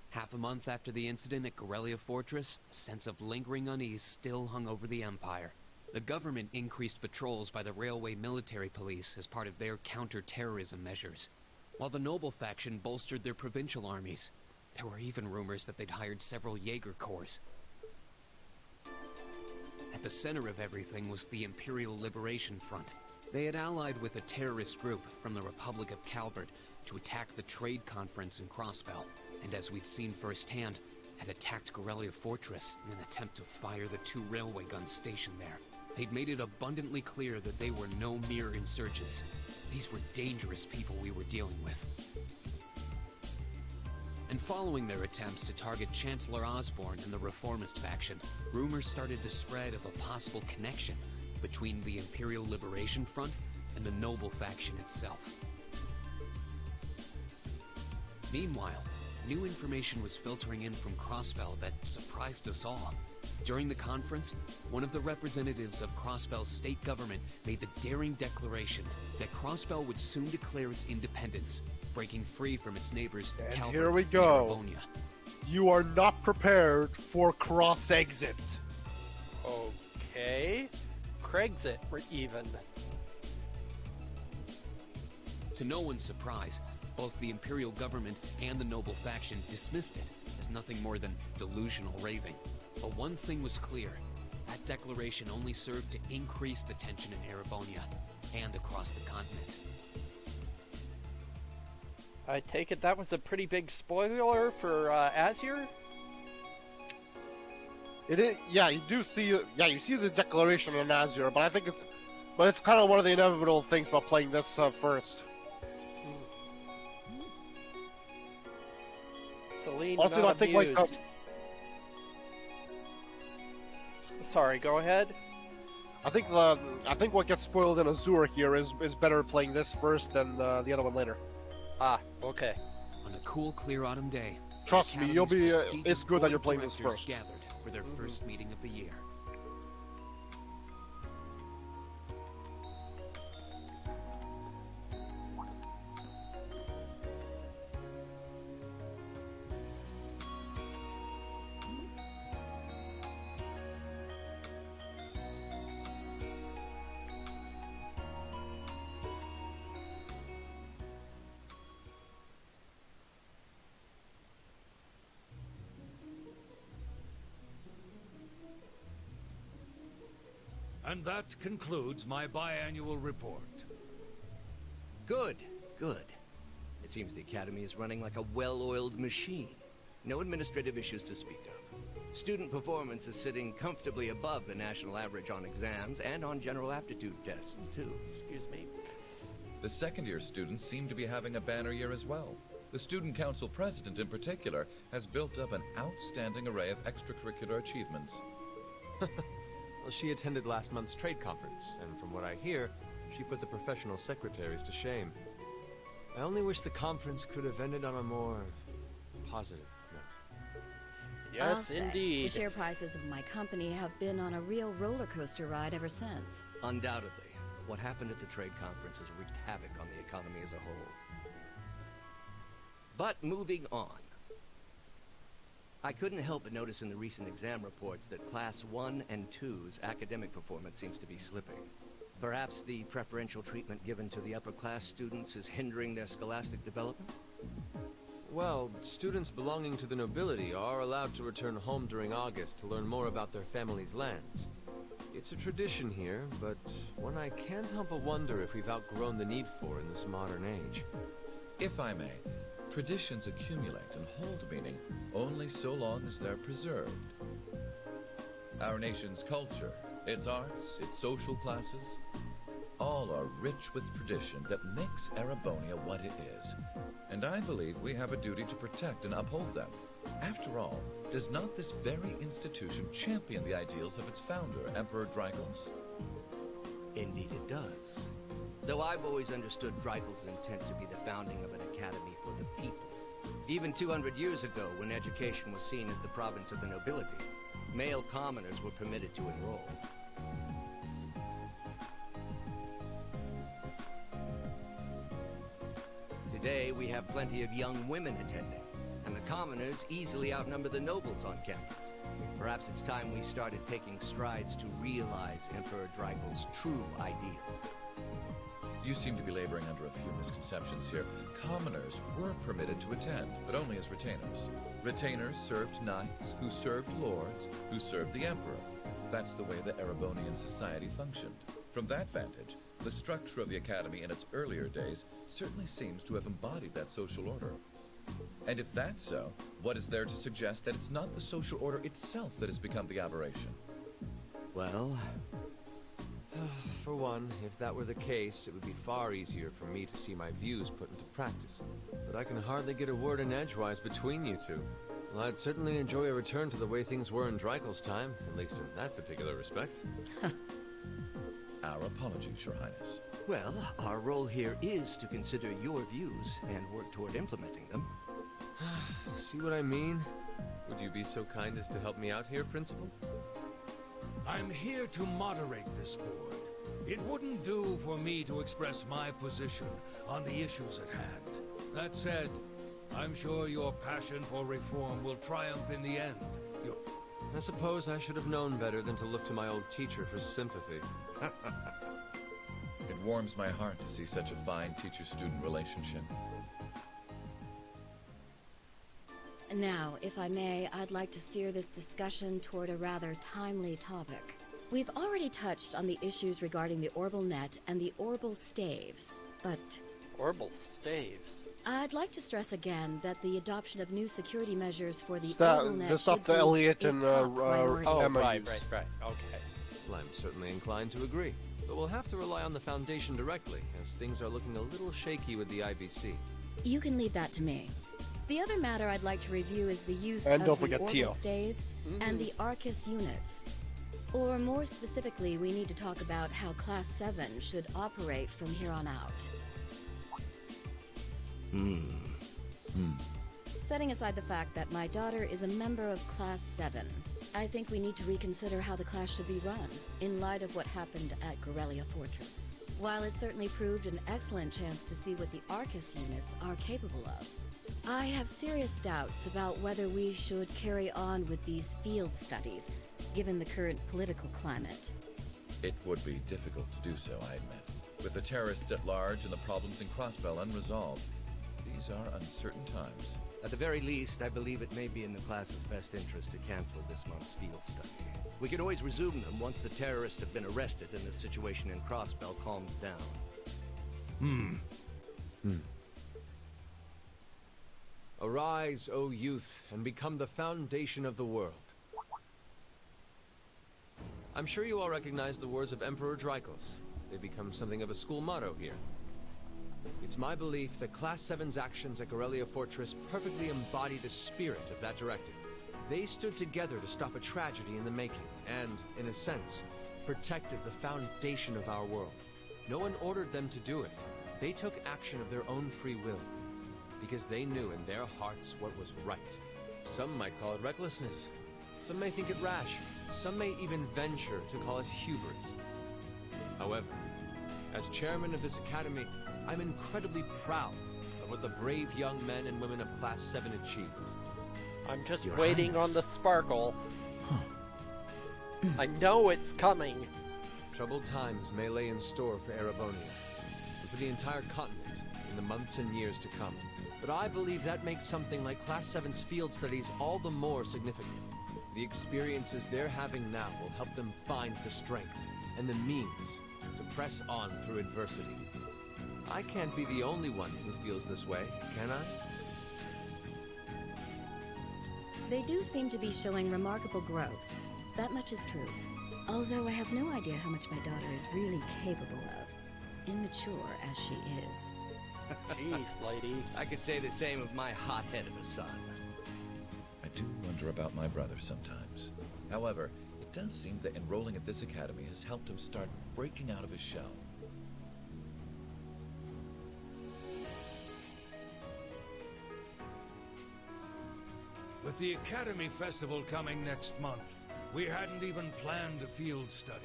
Half a month after the incident at Corellia Fortress, a sense of lingering unease still hung over the Empire. The government increased patrols by the Railway Military Police as part of their counter-terrorism measures, while the Noble faction bolstered their provincial armies. There were even rumors that they'd hired several Jaeger Corps. At the center of everything was the Imperial Liberation Front. They had allied with a terrorist group from the Republic of Calvert to attack the trade conference in Crossbell, and as we'd seen firsthand, had attacked Corellia Fortress in an attempt to fire the 2 railway guns stationed there. They'd made it abundantly clear that they were no mere insurgents. These were dangerous people we were dealing with. And following their attempts to target Chancellor Osborn and the Reformist faction, rumors started to spread of a possible connection between the Imperial Liberation Front and the Noble faction itself. Meanwhile, new information was filtering in from Crossbell that surprised us all. During the conference, one of the representatives of Crossbell's state government made the daring declaration that Crossbell would soon declare its independence, breaking free from its neighbors, And Calvert here we and go. Erebonia. You are not prepared for cross-exit. Okay. Craig's-it, even. To no one's surprise, both the Imperial government and the Noble faction dismissed it as nothing more than delusional raving. But one thing was clear. That declaration only served to increase the tension in Erebonia and across the continent. I take it that was a pretty big spoiler for Azure? It is, yeah, you do see, you see the declaration in Azure, but I think it's kind of one of the inevitable things about playing this first. Celine, Also, not I think amused. Sorry, go ahead. I think what gets spoiled in Azure here is better playing this first than the other one later. Ah, okay. On a cool, clear autumn day, Trust me, you'll be. Academy's It's good that you're playing this directors first. gathered for their first meeting of the year. And that concludes my biannual report. Good, good. It seems the Academy is running like a well-oiled machine. No administrative issues to speak of. Student performance is sitting comfortably above the national average on exams and on general aptitude tests, too. Excuse me. The second-year students seem to be having a banner year as well. The Student Council president, in particular, has built up an outstanding array of extracurricular achievements. Well, she attended last month's trade conference, and from what I hear, she put the professional secretaries to shame. I only wish the conference could have ended on a more positive note. I'll Yes, say, indeed. The share prices of my company have been on a real roller coaster ride ever since. Undoubtedly, what happened at the trade conference has wreaked havoc on the economy as a whole. But moving on. I couldn't help but notice in the recent exam reports that Class 1 and 2's academic performance seems to be slipping. Perhaps the preferential treatment given to the upper-class students is hindering their scholastic development? Well, students belonging to the nobility are allowed to return home during August to learn more about their family's lands. It's a tradition here, but one I can't help but wonder if we've outgrown the need for in this modern age. If I may, traditions accumulate and hold meaning only so long as they're preserved. Our nation's culture, its arts, its social classes, all are rich with tradition that makes Erebonia what it is. And I believe we have a duty to protect and uphold them. After all, does not this very institution champion the ideals of its founder, Emperor Dreigels? Indeed it does. Though I've always understood Dreigels' intent to be the founding of an academy for the people. Even 200 years ago, when education was seen as the province of the nobility, male commoners were permitted to enroll. Today, we have plenty of young women attending, and the commoners easily outnumber the nobles on campus. Perhaps it's time we started taking strides to realize Emperor Dreigels' true ideal. You seem to be laboring under a few misconceptions here. Commoners were permitted to attend, but only as retainers. Retainers served knights, who served lords, who served the emperor. That's the way the Erebonian society functioned. From that vantage, the structure of the academy in its earlier days certainly seems to have embodied that social order. And if that's so, what is there to suggest that it's not the social order itself that has become the aberration? Well, for one, if that were the case, it would be far easier for me to see my views put into practice. But I can hardly get a word in edgewise between you two. Well, I'd certainly enjoy a return to the way things were in Dreikel's time, at least in that particular respect. Our apologies, Your Highness. Well, our role here is to consider your views and work toward implementing them. See what I mean? Would you be so kind as to help me out here, Principal? I'm here to moderate this board. It wouldn't do for me to express my position on the issues at hand. That said, I'm sure your passion for reform will triumph in the end. I suppose I should have known better than to look to my old teacher for sympathy. It warms my heart to see such a fine teacher-student relationship. Now, if I may, I'd like to steer this discussion toward a rather timely topic. We've already touched on the issues regarding the Orbital Net and the Orbital Staves, but... Orbital Staves? I'd like to stress again that the adoption of new security measures for the Orbital Net the stuff that Elliot and Emma right, use. right, okay. Well, I'm certainly inclined to agree, but we'll have to rely on the Foundation directly, as things are looking a little shaky with the IBC. You can leave that to me. The other matter I'd like to review is the use And of don't the forget Orbital Tio. Staves and the Arcus units. Or more specifically, we need to talk about how Class 7 should operate from here on out. Setting aside the fact that my daughter is a member of Class 7, I think we need to reconsider how the class should be run, in light of what happened at Corellia Fortress. While it certainly proved an excellent chance to see what the Arcus units are capable of, I have serious doubts about whether we should carry on with these field studies, given the current political climate. It would be difficult to do so, I admit. With the terrorists at large and the problems in Crossbell unresolved, these are uncertain times. At the very least, I believe it may be in the class's best interest to cancel this month's field study. We can always resume them once the terrorists have been arrested and the situation in Crossbell calms down. Arise, O youth, and become the foundation of the world. I'm sure you all recognize the words of Emperor Dreikel's. They become something of a school motto here. It's my belief that Class 7's actions at Corellia Fortress perfectly embody the spirit of that directive. They stood together to stop a tragedy in the making, and, in a sense, protected the foundation of our world. No one ordered them to do it. They took action of their own free will, because they knew in their hearts what was right. Some might call it recklessness. Some may think it rash. Some may even venture to call it hubris. However, as chairman of this academy, I'm incredibly proud of what the brave young men and women of Class 7 achieved. I'm just waiting on the sparkle. I know it's coming. Troubled times may lay in store for Erebonia, and for the entire continent in the months and years to come. But I believe that makes something like Class 7's field studies all the more significant. The experiences they're having now will help them find the strength and the means to press on through adversity. I can't be the only one who feels this way, can I? They do seem to be showing remarkable growth. That much is true. Although I have no idea how much my daughter is really capable of. Immature as she is. Jeez, lady. I could say the same of my hothead of a son. I do wonder about my brother sometimes. However, it does seem that enrolling at this academy has helped him start breaking out of his shell. With the Academy Festival coming next month, we hadn't even planned a field study.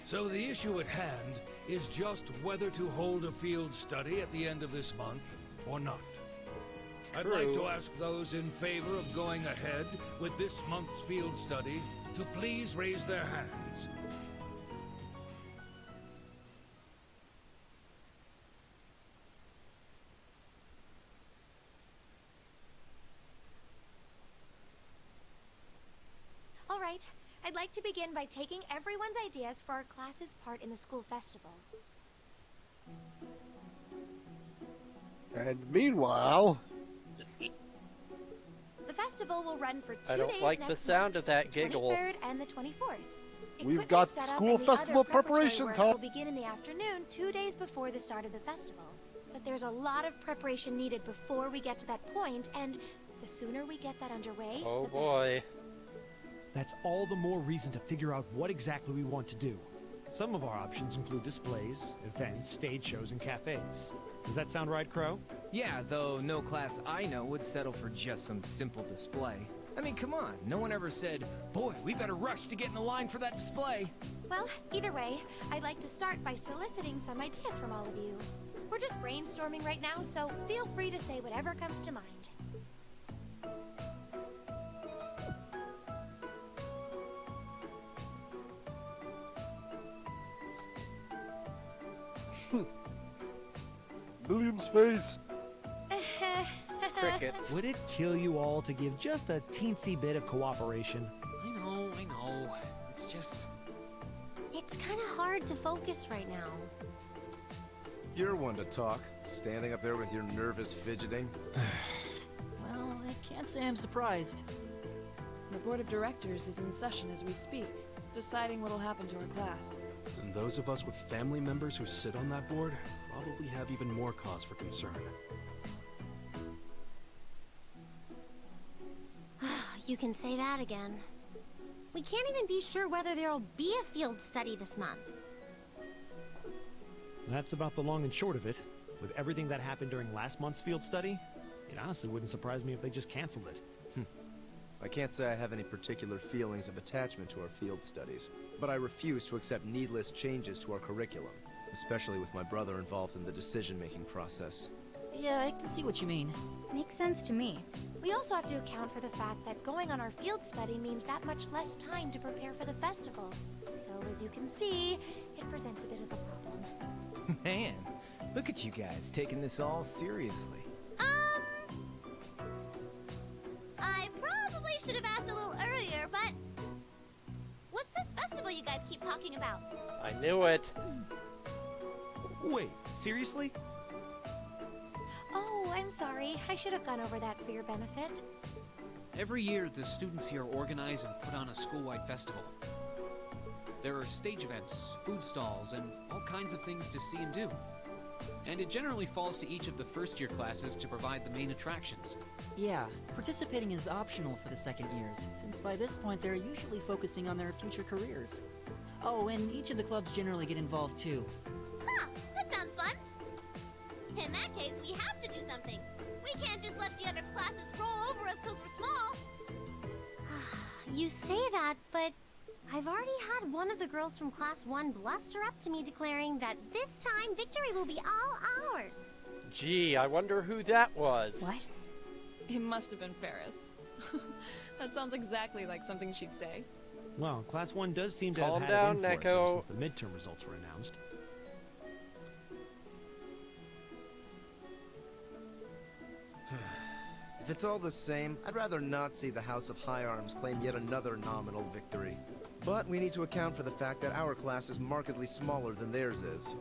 So the issue at hand is just whether to hold a field study at the end of this month or not. I'd like to ask those in favor of going ahead with this month's field study to please raise their hands. All right, I'd like to begin by taking everyone's ideas for our class's part in the school festival. And meanwhile... The festival will run for 2 days I don't like next the sound month, of that the giggle. 23rd and the 24th. We've got school festival preparation time. Will begin in the afternoon, 2 days before the start of the festival. But there's a lot of preparation needed before we get to that point, and the sooner we get that underway, oh boy. That's all the more reason to figure out what exactly we want to do. Some of our options include displays, events, stage shows, and cafes. Does that sound right, Crow? Yeah, though no class I know would settle for just some simple display. I mean, come on, no one ever said, boy, we better rush to get in the line for that display. Well, either way, I'd like to start by soliciting some ideas from all of you. We're just brainstorming right now, so feel free to say whatever comes to mind. William's face. Crickets. Would it kill you all to give just a teensy bit of cooperation? I know. It's just... It's kind of hard to focus right now. You're one to talk, standing up there with your nervous fidgeting. Well, I can't say I'm surprised. The board of directors is in session as we speak, deciding what'll happen to our class. And those of us with family members who sit on that board probably have even more cause for concern. You can say that again. We can't even be sure whether there'll be a field study this month. That's about the long and short of it. With everything that happened during last month's field study, it honestly wouldn't surprise me if they just canceled it. I can't say I have any particular feelings of attachment to our field studies, but I refuse to accept needless changes to our curriculum, especially with my brother involved in the decision-making process. Yeah, I can see what you mean. Makes sense to me. We also have to account for the fact that going on our field study means that much less time to prepare for the festival. So, as you can see, it presents a bit of a problem. Man, look at you guys taking this all seriously. I probably should have asked a little earlier, but... What's this festival you guys keep talking about? I knew it. Wait, seriously? Oh, I'm sorry. I should have gone over that for your benefit. Every year, the students here organize and put on a school-wide festival. There are stage events, food stalls, and all kinds of things to see and do. And it generally falls to each of the first-year classes to provide the main attractions. Yeah, participating is optional for the second years, since by this point they're usually focusing on their future careers. Oh, and each of the clubs generally get involved too. Huh, that sounds fun. In that case, we have to do something. We can't just let the other classes roll over us because we're small. You say that, but I've already had one of the girls from Class 1 bluster up to me declaring that this time victory will be all ours. Gee, I wonder who that was. What? It must have been Ferris. That sounds exactly like something she'd say. Well, Class 1 does seem to Calm have down, had it in for Neko. us since the midterm results were announced. If it's all the same, I'd rather not see the House of High Arms claim yet another nominal victory. But we need to account for the fact that our class is markedly smaller than theirs is.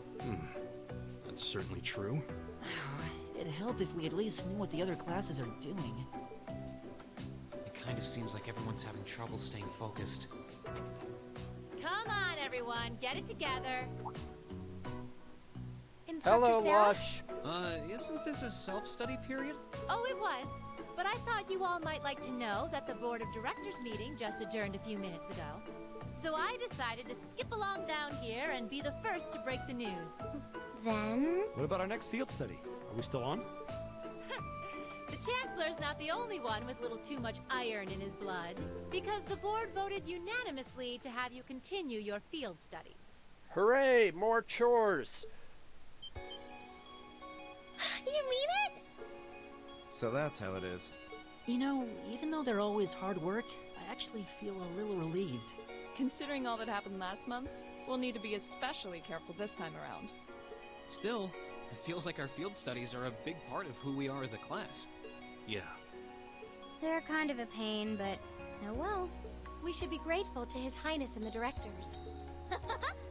That's certainly true. It'd help if we at least knew what the other classes are doing. It kind of seems like everyone's having trouble staying focused. Come on, everyone, get it together. Instructor Hello, Sarah? Lush. Isn't this a self-study period? Oh, it was. But I thought you all might like to know that the board of directors meeting just adjourned a few minutes ago. So I decided to skip along down here and be the first to break the news. Then? What about our next field study? Are we still on? The Chancellor's not the only one with a little too much iron in his blood, because the board voted unanimously to have you continue your field studies. Hooray, more chores. You mean it? So that's how it is. You know, even though they're always hard work, I actually feel a little relieved. Considering all that happened last month, we'll need to be especially careful this time around. Still, it feels like our field studies are a big part of who we are as a class. Yeah. They're kind of a pain, but oh well. We should be grateful to His Highness and the directors.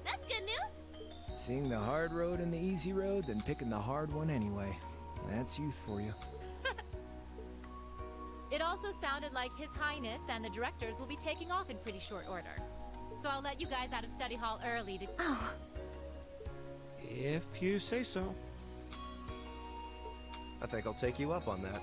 That's good news. Seeing the hard road and the easy road, then picking the hard one anyway. That's youth for you. It also sounded like His Highness and the directors will be taking off in pretty short order. So I'll let you guys out of study hall early to... Oh. If you say so. I think I'll take you up on that.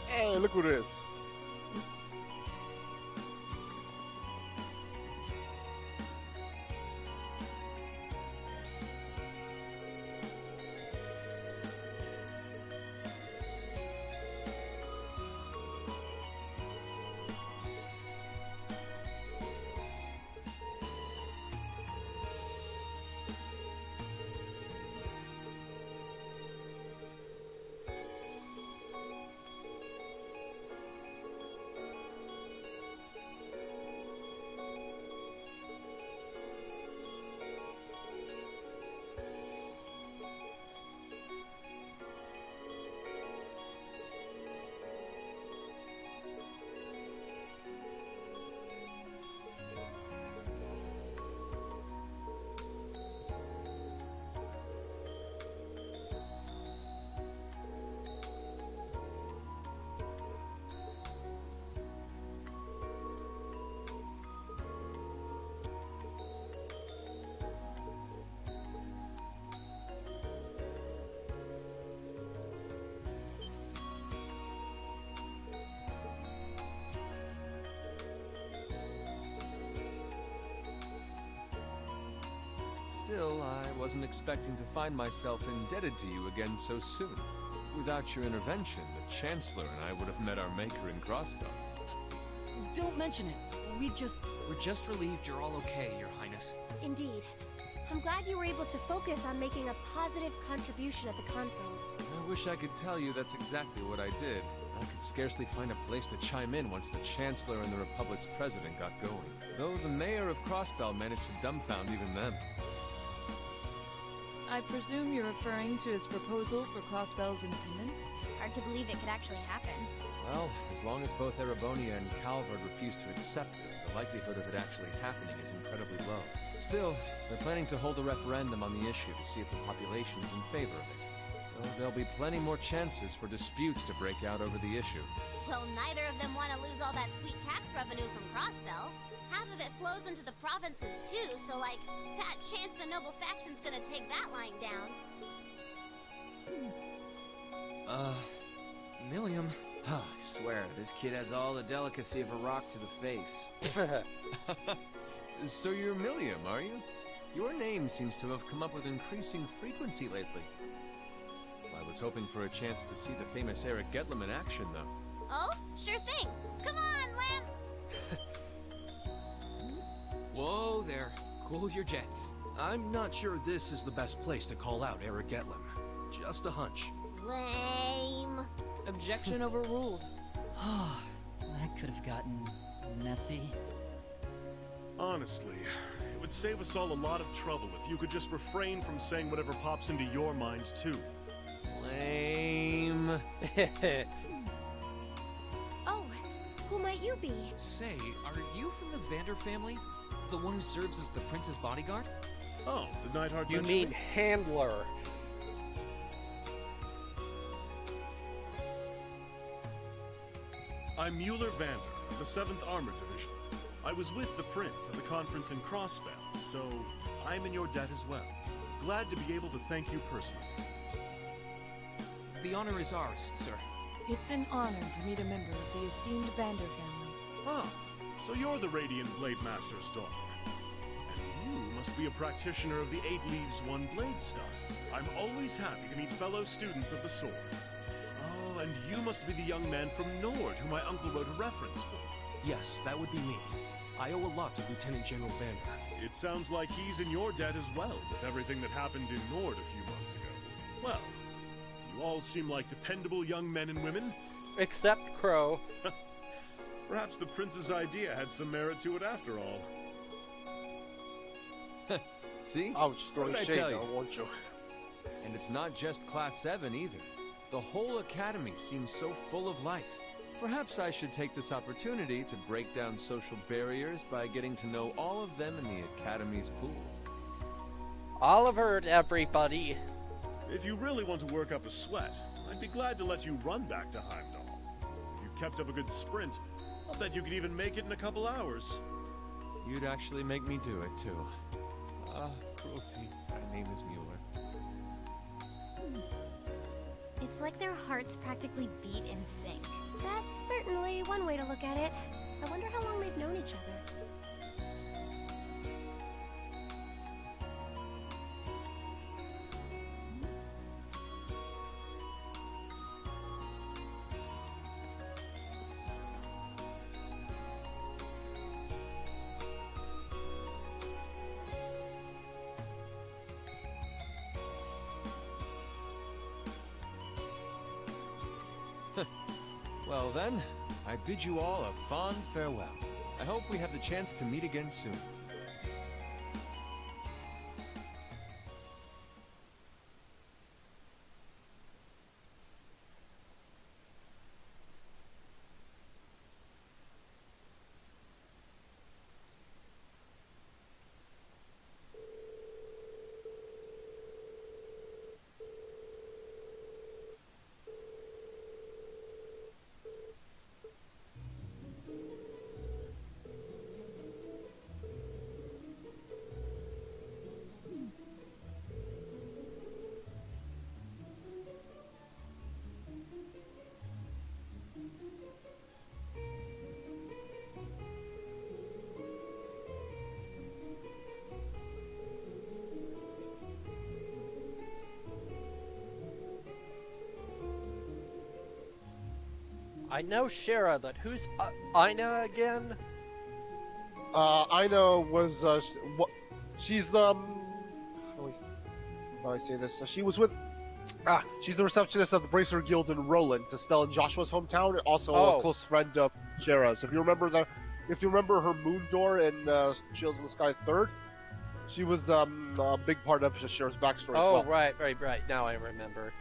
Hey, look who it is. Still, I wasn't expecting to find myself indebted to you again so soon. Without your intervention, the Chancellor and I would have met our maker in Crossbow. Don't mention it. We're just relieved you're all okay, Your Highness. Indeed. I'm glad you were able to focus on making a positive contribution at the conference. I wish I could tell you that's exactly what I did. I could scarcely find a place to chime in once the Chancellor and the Republic's President got going. Though the Mayor of Crossbell managed to dumbfound even them. I presume you're referring to his proposal for Crossbell's independence? Hard to believe it could actually happen. Well, as long as both Erebonia and Calvard refuse to accept it, the likelihood of it actually happening is incredibly low. Still, they're planning to hold a referendum on the issue to see if the population is in favor of it. So there'll be plenty more chances for disputes to break out over the issue. Well, neither of them want to lose all that sweet tax revenue from Crossbell. Half of it flows into the provinces, too, so, like, fat chance the noble faction's gonna take that line down. Milliam. I swear, this kid has all the delicacy of a rock to the face. So you're Milliam, are you? Your name seems to have come up with increasing frequency lately. I was hoping for a chance to see the famous Eric Getlem in action, though. Oh, sure thing. Come on, Lamb! Whoa there. Cool your jets. I'm not sure this is the best place to call out Eric Getlem. Just a hunch. Lame. Objection overruled. That could have gotten messy. Honestly, it would save us all a lot of trouble if you could just refrain from saying whatever pops into your mind, too. Lame. Oh, who might you be? Say, are you from the Vander family? The one who serves as the prince's bodyguard? Oh, did Neidhart You mention mean me? handler. I'm Mueller Vander, of the 7th Armored Division. I was with the Prince at the conference in Crossbell, so I'm in your debt as well. Glad to be able to thank you personally. The honor is ours, sir. It's an honor to meet a member of the esteemed Vander family. Ah, so you're the Radiant Blade Master's daughter. And you must be a practitioner of the 8 Leaves, 1 Blade style. I'm always happy to meet fellow students of the sword. Oh, and you must be the young man from Nord who my uncle wrote a reference for. Yes, that would be me. I owe a lot to Lieutenant General Vander. It sounds like he's in your debt as well, with everything that happened in Nord a few months ago. Well, you all seem like dependable young men and women. Except Crow. Perhaps the prince's idea had some merit to it after all. See? I was just throwing What did I shade tell now, you? weren't you? And it's not just Class 7 either. The whole academy seems so full of life. Perhaps I should take this opportunity to break down social barriers by getting to know all of them in the academy's pool. Oliver and everybody. If you really want to work up a sweat, I'd be glad to let you run back to Heimdall. If you kept up a good sprint, I'll bet you could even make it in a couple hours. You'd actually make me do it, too. Cruelty. My name is Mueller. It's like their hearts practically beat in sync. That's certainly one way to look at it. I wonder how long they've known each other. Well then, I bid you all a fond farewell. I hope we have the chance to meet again soon. I know Shara, but who's Ina again? Ina was, she's the, how do I say this? She was with, she's the receptionist of the Bracer Guild in Roland, Estelle and Joshua's hometown, also a close friend of Shara's. If you remember her moon door in Shields in the Sky 3rd, she was a big part of Shara's backstory as well. Oh, right. Now I remember.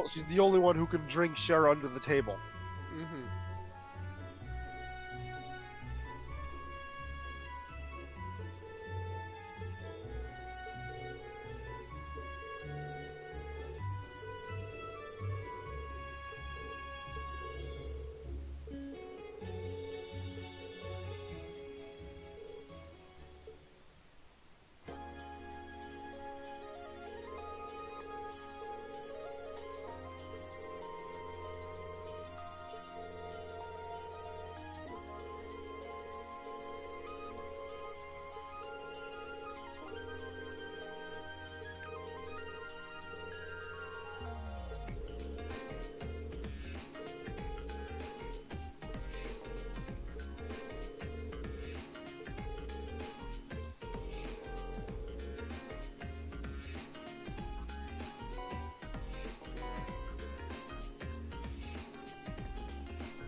She's the only one who can drink Shara under the table. Mm-hmm.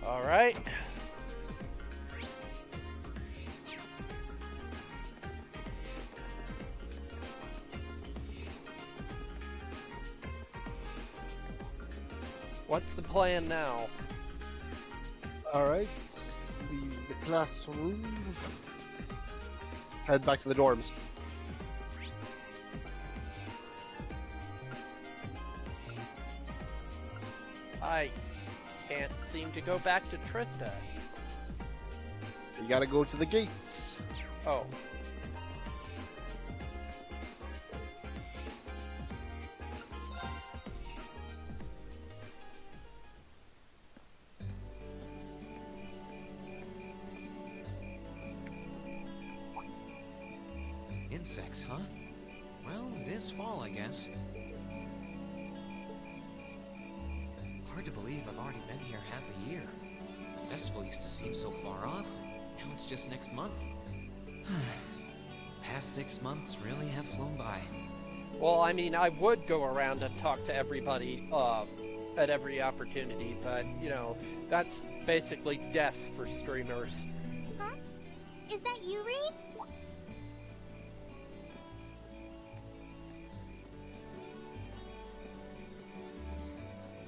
All right. What's the plan now? All right, leave the classroom. Head back to the dorms. I can't seem to go back to Trista. You gotta go to the gates. Oh. Insects, huh? Well, it is fall, I guess. Hard to believe I've already been here half a year. The festival used to seem so far off. Now it's just next month. Past 6 months really have flown by. Well, I mean, I would go around and talk to everybody, at every opportunity, but, you know, that's basically death for streamers. Huh? Is that you, Reed?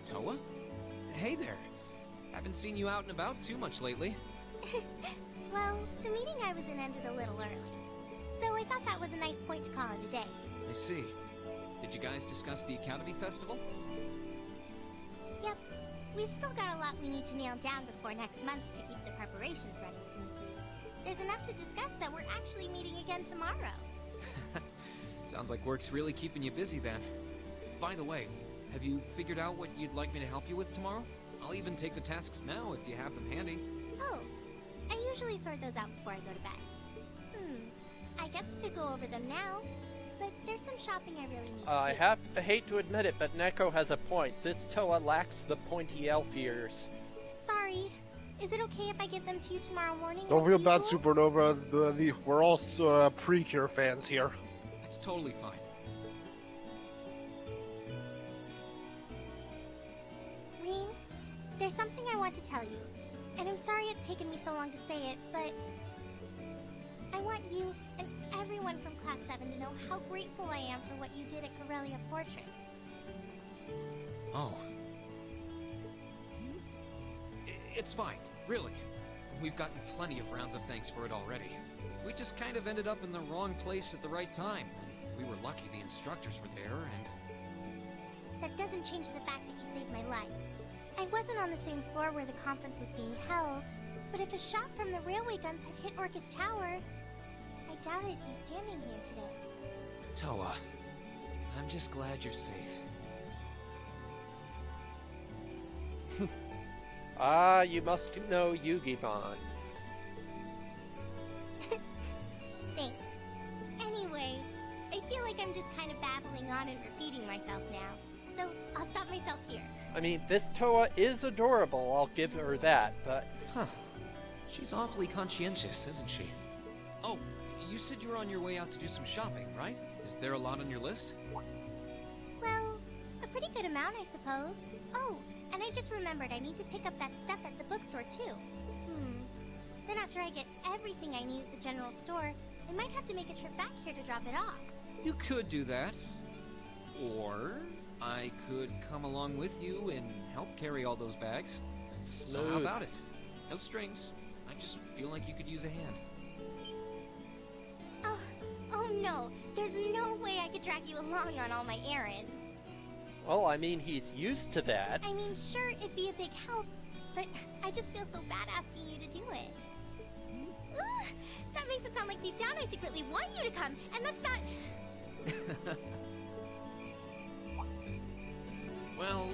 Toa? Hey there. Haven't seen you out and about too much lately. Well, the meeting I was in ended a little early, so I thought that was a nice point to call it a day. I see. Did you guys discuss the Academy Festival? Yep. We've still got a lot we need to nail down before next month to keep the preparations running smoothly. There's enough to discuss that we're actually meeting again tomorrow. Sounds like work's really keeping you busy then. By the way, have you figured out what you'd like me to help you with tomorrow? I'll even take the tasks now if you have them handy. Oh, I usually sort those out before I go to bed. I guess we could go over them now, but there's some shopping I really need to do. I hate to admit it, but Neko has a point. This Toa lacks the pointy elf ears. Sorry. Is it okay if I give them to you tomorrow morning? Don't feel bad, Supernova. We're all Precure fans here. That's totally fine. Rean, there's something I want to tell you. And I'm sorry it's taken me so long to say it, but I want you and everyone from Class 7 to know how grateful I am for what you did at Corellia Fortress. Oh. It's fine, really. We've gotten plenty of rounds of thanks for it already. We just kind of ended up in the wrong place at the right time. We were lucky the instructors were there, and... That doesn't change the fact that you saved my life. I wasn't on the same floor where the conference was being held, but if a shot from the railway guns had hit Orcus Tower, I doubt I'd be standing here today. Toa, I'm just glad you're safe. You must know Yugimon. Thanks. Anyway, I feel like I'm just kind of babbling on and repeating myself now, so I'll stop myself here. I mean, this Toa is adorable, I'll give her that, but... Huh. She's awfully conscientious, isn't she? Oh, you said you were on your way out to do some shopping, right? Is there a lot on your list? Well, a pretty good amount, I suppose. Oh, and I just remembered I need to pick up that stuff at the bookstore, too. Then after I get everything I need at the general store, I might have to make a trip back here to drop it off. You could do that. Or I could come along with you and help carry all those bags. So how about it? No strings. I just feel like you could use a hand. Oh no, there's no way I could drag you along on all my errands. Well, I mean, he's used to that. I mean, sure, it'd be a big help, but I just feel so bad asking you to do it. Ugh, that makes it sound like deep down I secretly want you to come, and that's not... Well,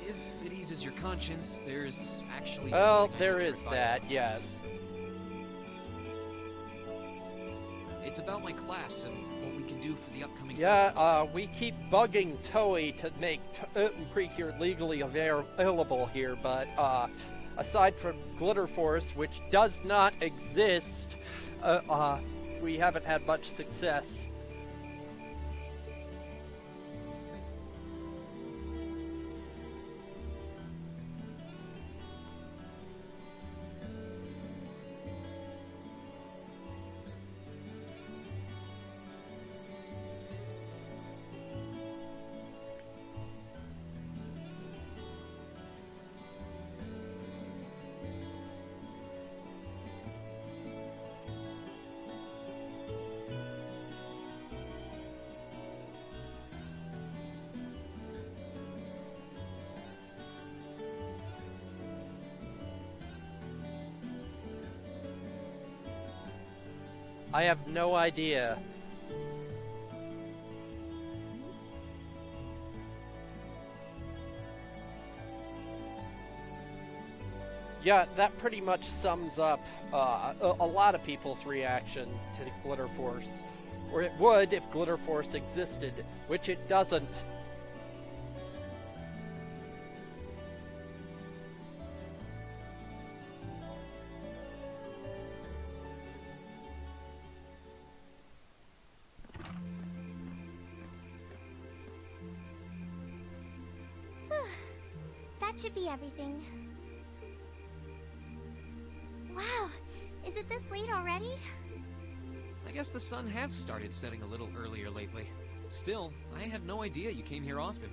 if it eases your conscience, there's actually well, something there I need to is advise that, on. yes. It's about my class and what we can do for the upcoming festival. Yeah, we keep bugging Toei to make Precure legally available here, but aside from Glitter Force, which does not exist, we haven't had much success. I have no idea. Yeah, that pretty much sums up a lot of people's reaction to Glitter Force. Or it would if Glitter Force existed, which it doesn't. should be everything. Wow, is it this late already? I guess the sun has started setting a little earlier lately. Still, I had no idea you came here often.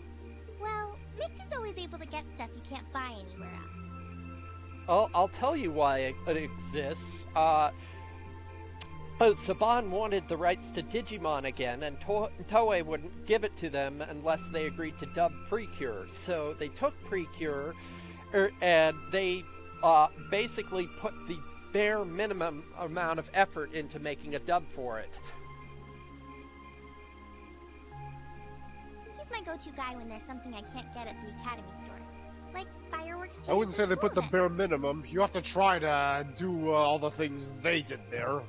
Well, Mick is always able to get stuff you can't buy anywhere else. I'll tell you why it exists. Saban wanted the rights to Digimon again, and Toei wouldn't give it to them unless they agreed to dub Precure. So they took Precure, and they basically put the bare minimum amount of effort into making a dub for it. He's my go-to guy when there's something I can't get at the Academy store. Like fireworks I wouldn't tickets say and they put the school bare events. minimum. You have to try to do all the things they did there.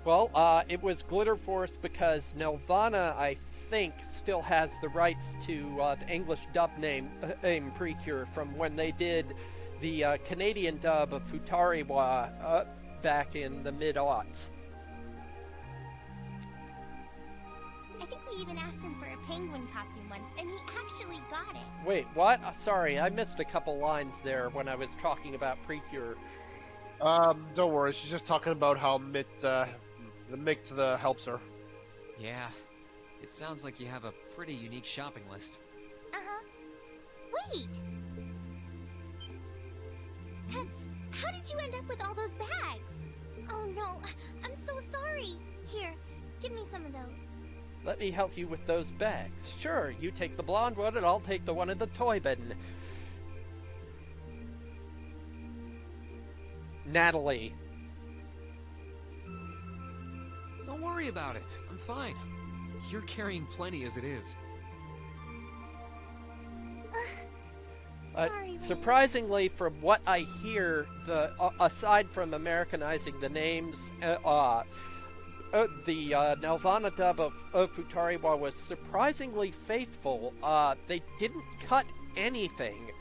Well, it was Glitter Force because Nelvana, I think, still has the rights to the English dub name Precure from when they did the Canadian dub of Futariwa back in the mid-aughts. I think we even asked him for a penguin costume once, and he actually got it. Wait, what? Sorry, I missed a couple lines there when I was talking about Precure. Don't worry. She's just talking about how Mick helps her. Yeah, it sounds like you have a pretty unique shopping list. Uh-huh. Wait! How did you end up with all those bags? Oh no, I'm so sorry. Here, give me some of those. Let me help you with those bags. Sure, you take the blonde one and I'll take the one in the toy bin. Natalie. Don't worry about it. I'm fine. You're carrying plenty as it is. Sorry, surprisingly, from what I hear, aside from Americanizing the names, the Nelvana dub of Futariwa was surprisingly faithful. They didn't cut anything.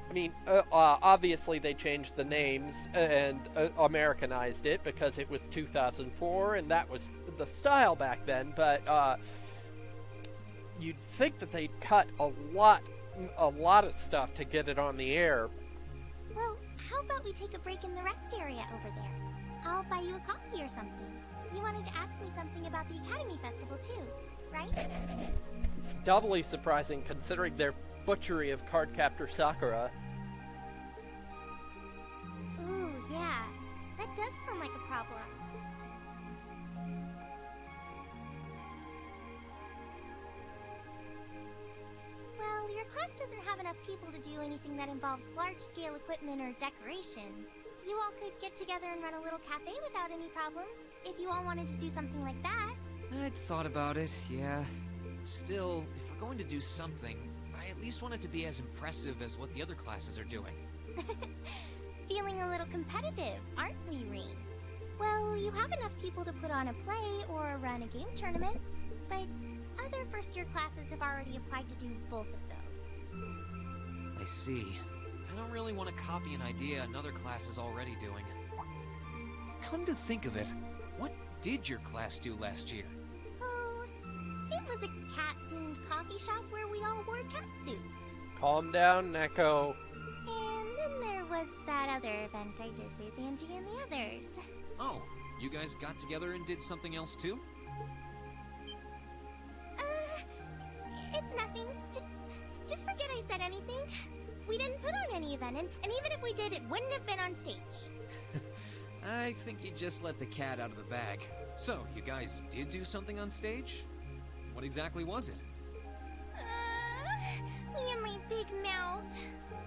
I mean, obviously they changed the names and Americanized it because it was 2004 and that was the style back then, but you'd think that they'd cut a lot of stuff to get it on the air. Well, how about we take a break in the rest area over there? I'll buy you a coffee or something. You wanted to ask me something about the Academy Festival too, right? It's doubly surprising considering their butchery of Cardcaptor Sakura. Ooh, yeah. That does sound like a problem. Well, your class doesn't have enough people to do anything that involves large-scale equipment or decorations. You all could get together and run a little cafe without any problems, if you all wanted to do something like that. I'd thought about it, yeah. Still, if we're going to do something, I at least want it to be as impressive as what the other classes are doing. Feeling a little competitive, aren't we, Rean? Well, you have enough people to put on a play or run a game tournament, but other first-year classes have already applied to do both of those. I see. I don't really want to copy an idea another class is already doing. Come to think of it, what did your class do last year? Oh, it was a cat-themed coffee shop where we all wore cat suits. Calm down, Neko. And then there was that other event I did with Angie and the others. Oh, you guys got together and did something else too? It's nothing. Just forget I said anything. We didn't put on any event, and even if we did, it wouldn't have been on stage. I think you just let the cat out of the bag. So, you guys did do something on stage? What exactly was it? Me and my big mouth.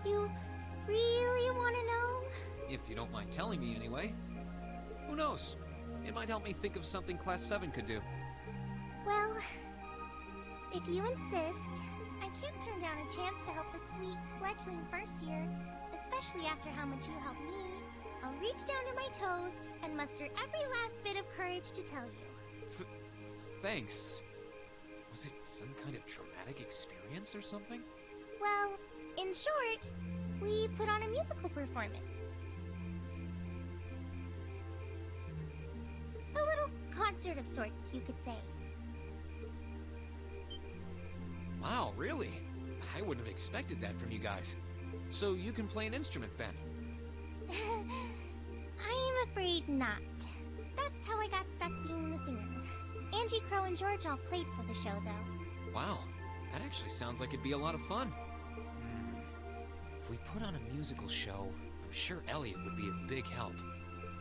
You really want to know? If you don't mind telling me anyway. Who knows? It might help me think of something Class 7 could do. Well, if you insist, I can't turn down a chance to help a sweet, fledgling first year, especially after how much you helped me. I'll reach down to my toes and muster every last bit of courage to tell you. Thanks. Was it some kind of traumatic experience or something? Well, in short, we put on a musical performance. A little concert of sorts, you could say. Wow, really? I wouldn't have expected that from you guys. So you can play an instrument then? I'm afraid not. That's how I got stuck being the singer. Angie, Crow, and George all played for the show, though. Wow, that actually sounds like it'd be a lot of fun. If we put on a musical show, I'm sure Elliot would be a big help.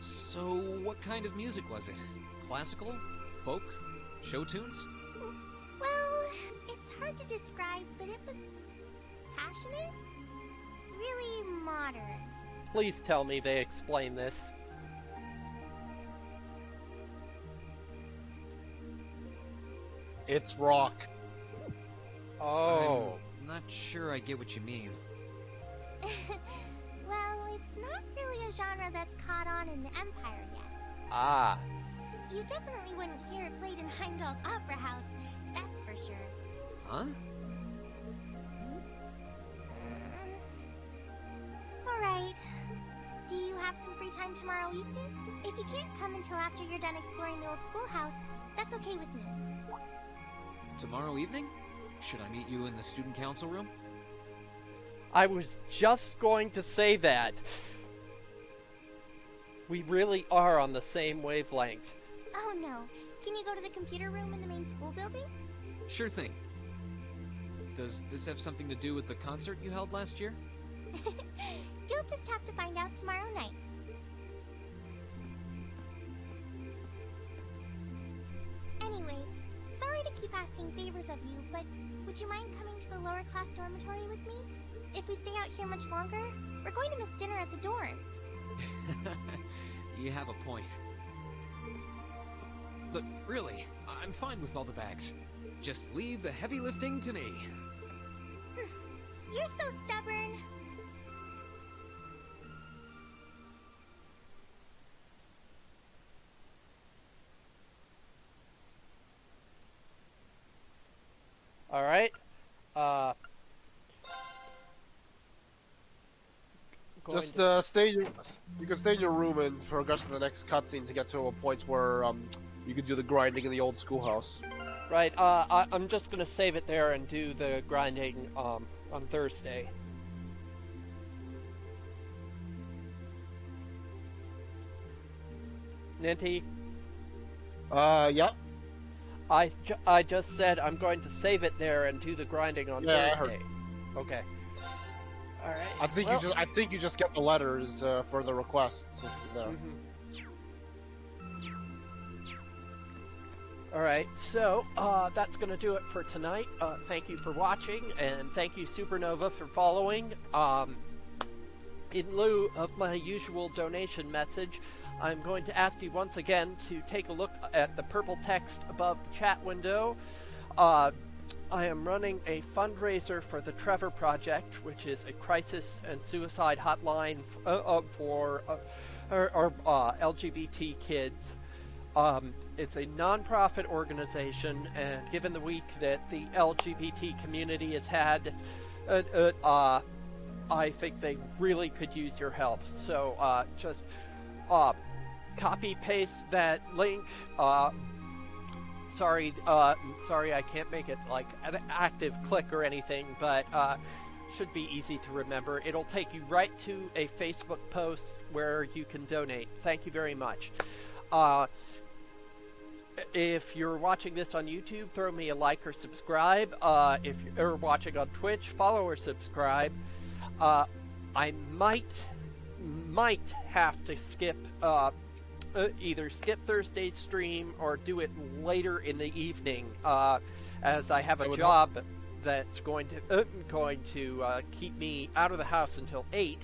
So, what kind of music was it? Classical? Folk? Show tunes? Well, it's hard to describe, but it was passionate, really modern. Please tell me they explain this. It's rock. Oh. I'm not sure I get what you mean. Well, it's not really a genre that's caught on in the Empire yet. Ah. You definitely wouldn't hear it played in Heimdall's Opera House, that's for sure. Huh? Alright. Do you have some free time tomorrow evening? If you can't come until after you're done exploring the old schoolhouse, that's okay with me. Tomorrow evening? Should I meet you in the student council room? I was just going to say that. We really are on the same wavelength. Oh no. Can you go to the computer room in the main school building? Sure thing. Does this have something to do with the concert you held last year? You'll just have to find out tomorrow night. Anyway, sorry to keep asking favors of you, but would you mind coming to the lower class dormitory with me? If we stay out here much longer, we're going to miss dinner at the dorms. You have a point. But really, I'm fine with all the bags. Just leave the heavy lifting to me. You're so stubborn. All right. Just stay. You can stay in your room and progress to the next cutscene to get to a point where you can do the grinding in the old schoolhouse. Right. I'm just gonna save it there and do the grinding on Thursday. Ninty. Yep. I just said I'm going to save it there and do the grinding on Thursday. Okay. All right. I think you just get the letters for the requests there. All right, so that's going to do it for tonight. Thank you for watching, and thank you, Supernova, for following. In lieu of my usual donation message, I'm going to ask you once again to take a look at the purple text above the chat window. I am running a fundraiser for the Trevor Project, which is a crisis and suicide hotline for LGBT kids. It's a non-profit organization, and given the week that the LGBT community has had, I think they really could use your help. So just copy paste that link. Sorry, I can't make it like an active click or anything, but should be easy to remember. It'll take you right to a Facebook post where you can donate. Thank you very much. If you're watching this on YouTube, throw me a like or subscribe. If you're watching on Twitch, follow or subscribe. I might have to skip either skip Thursday's stream or do it later in the evening, as I have a job that's going to keep me out of the house until 8.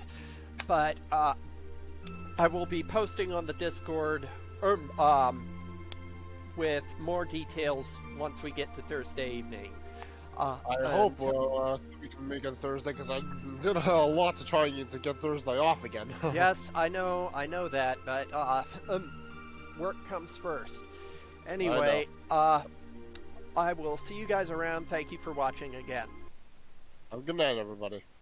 But I will be posting on the Discord with more details once we get to Thursday evening. I hope we can make it Thursday, because I did a lot to try to get Thursday off again. Yes, I know that, but work comes first. Anyway, I will see you guys around. Thank you for watching again. Good night, everybody.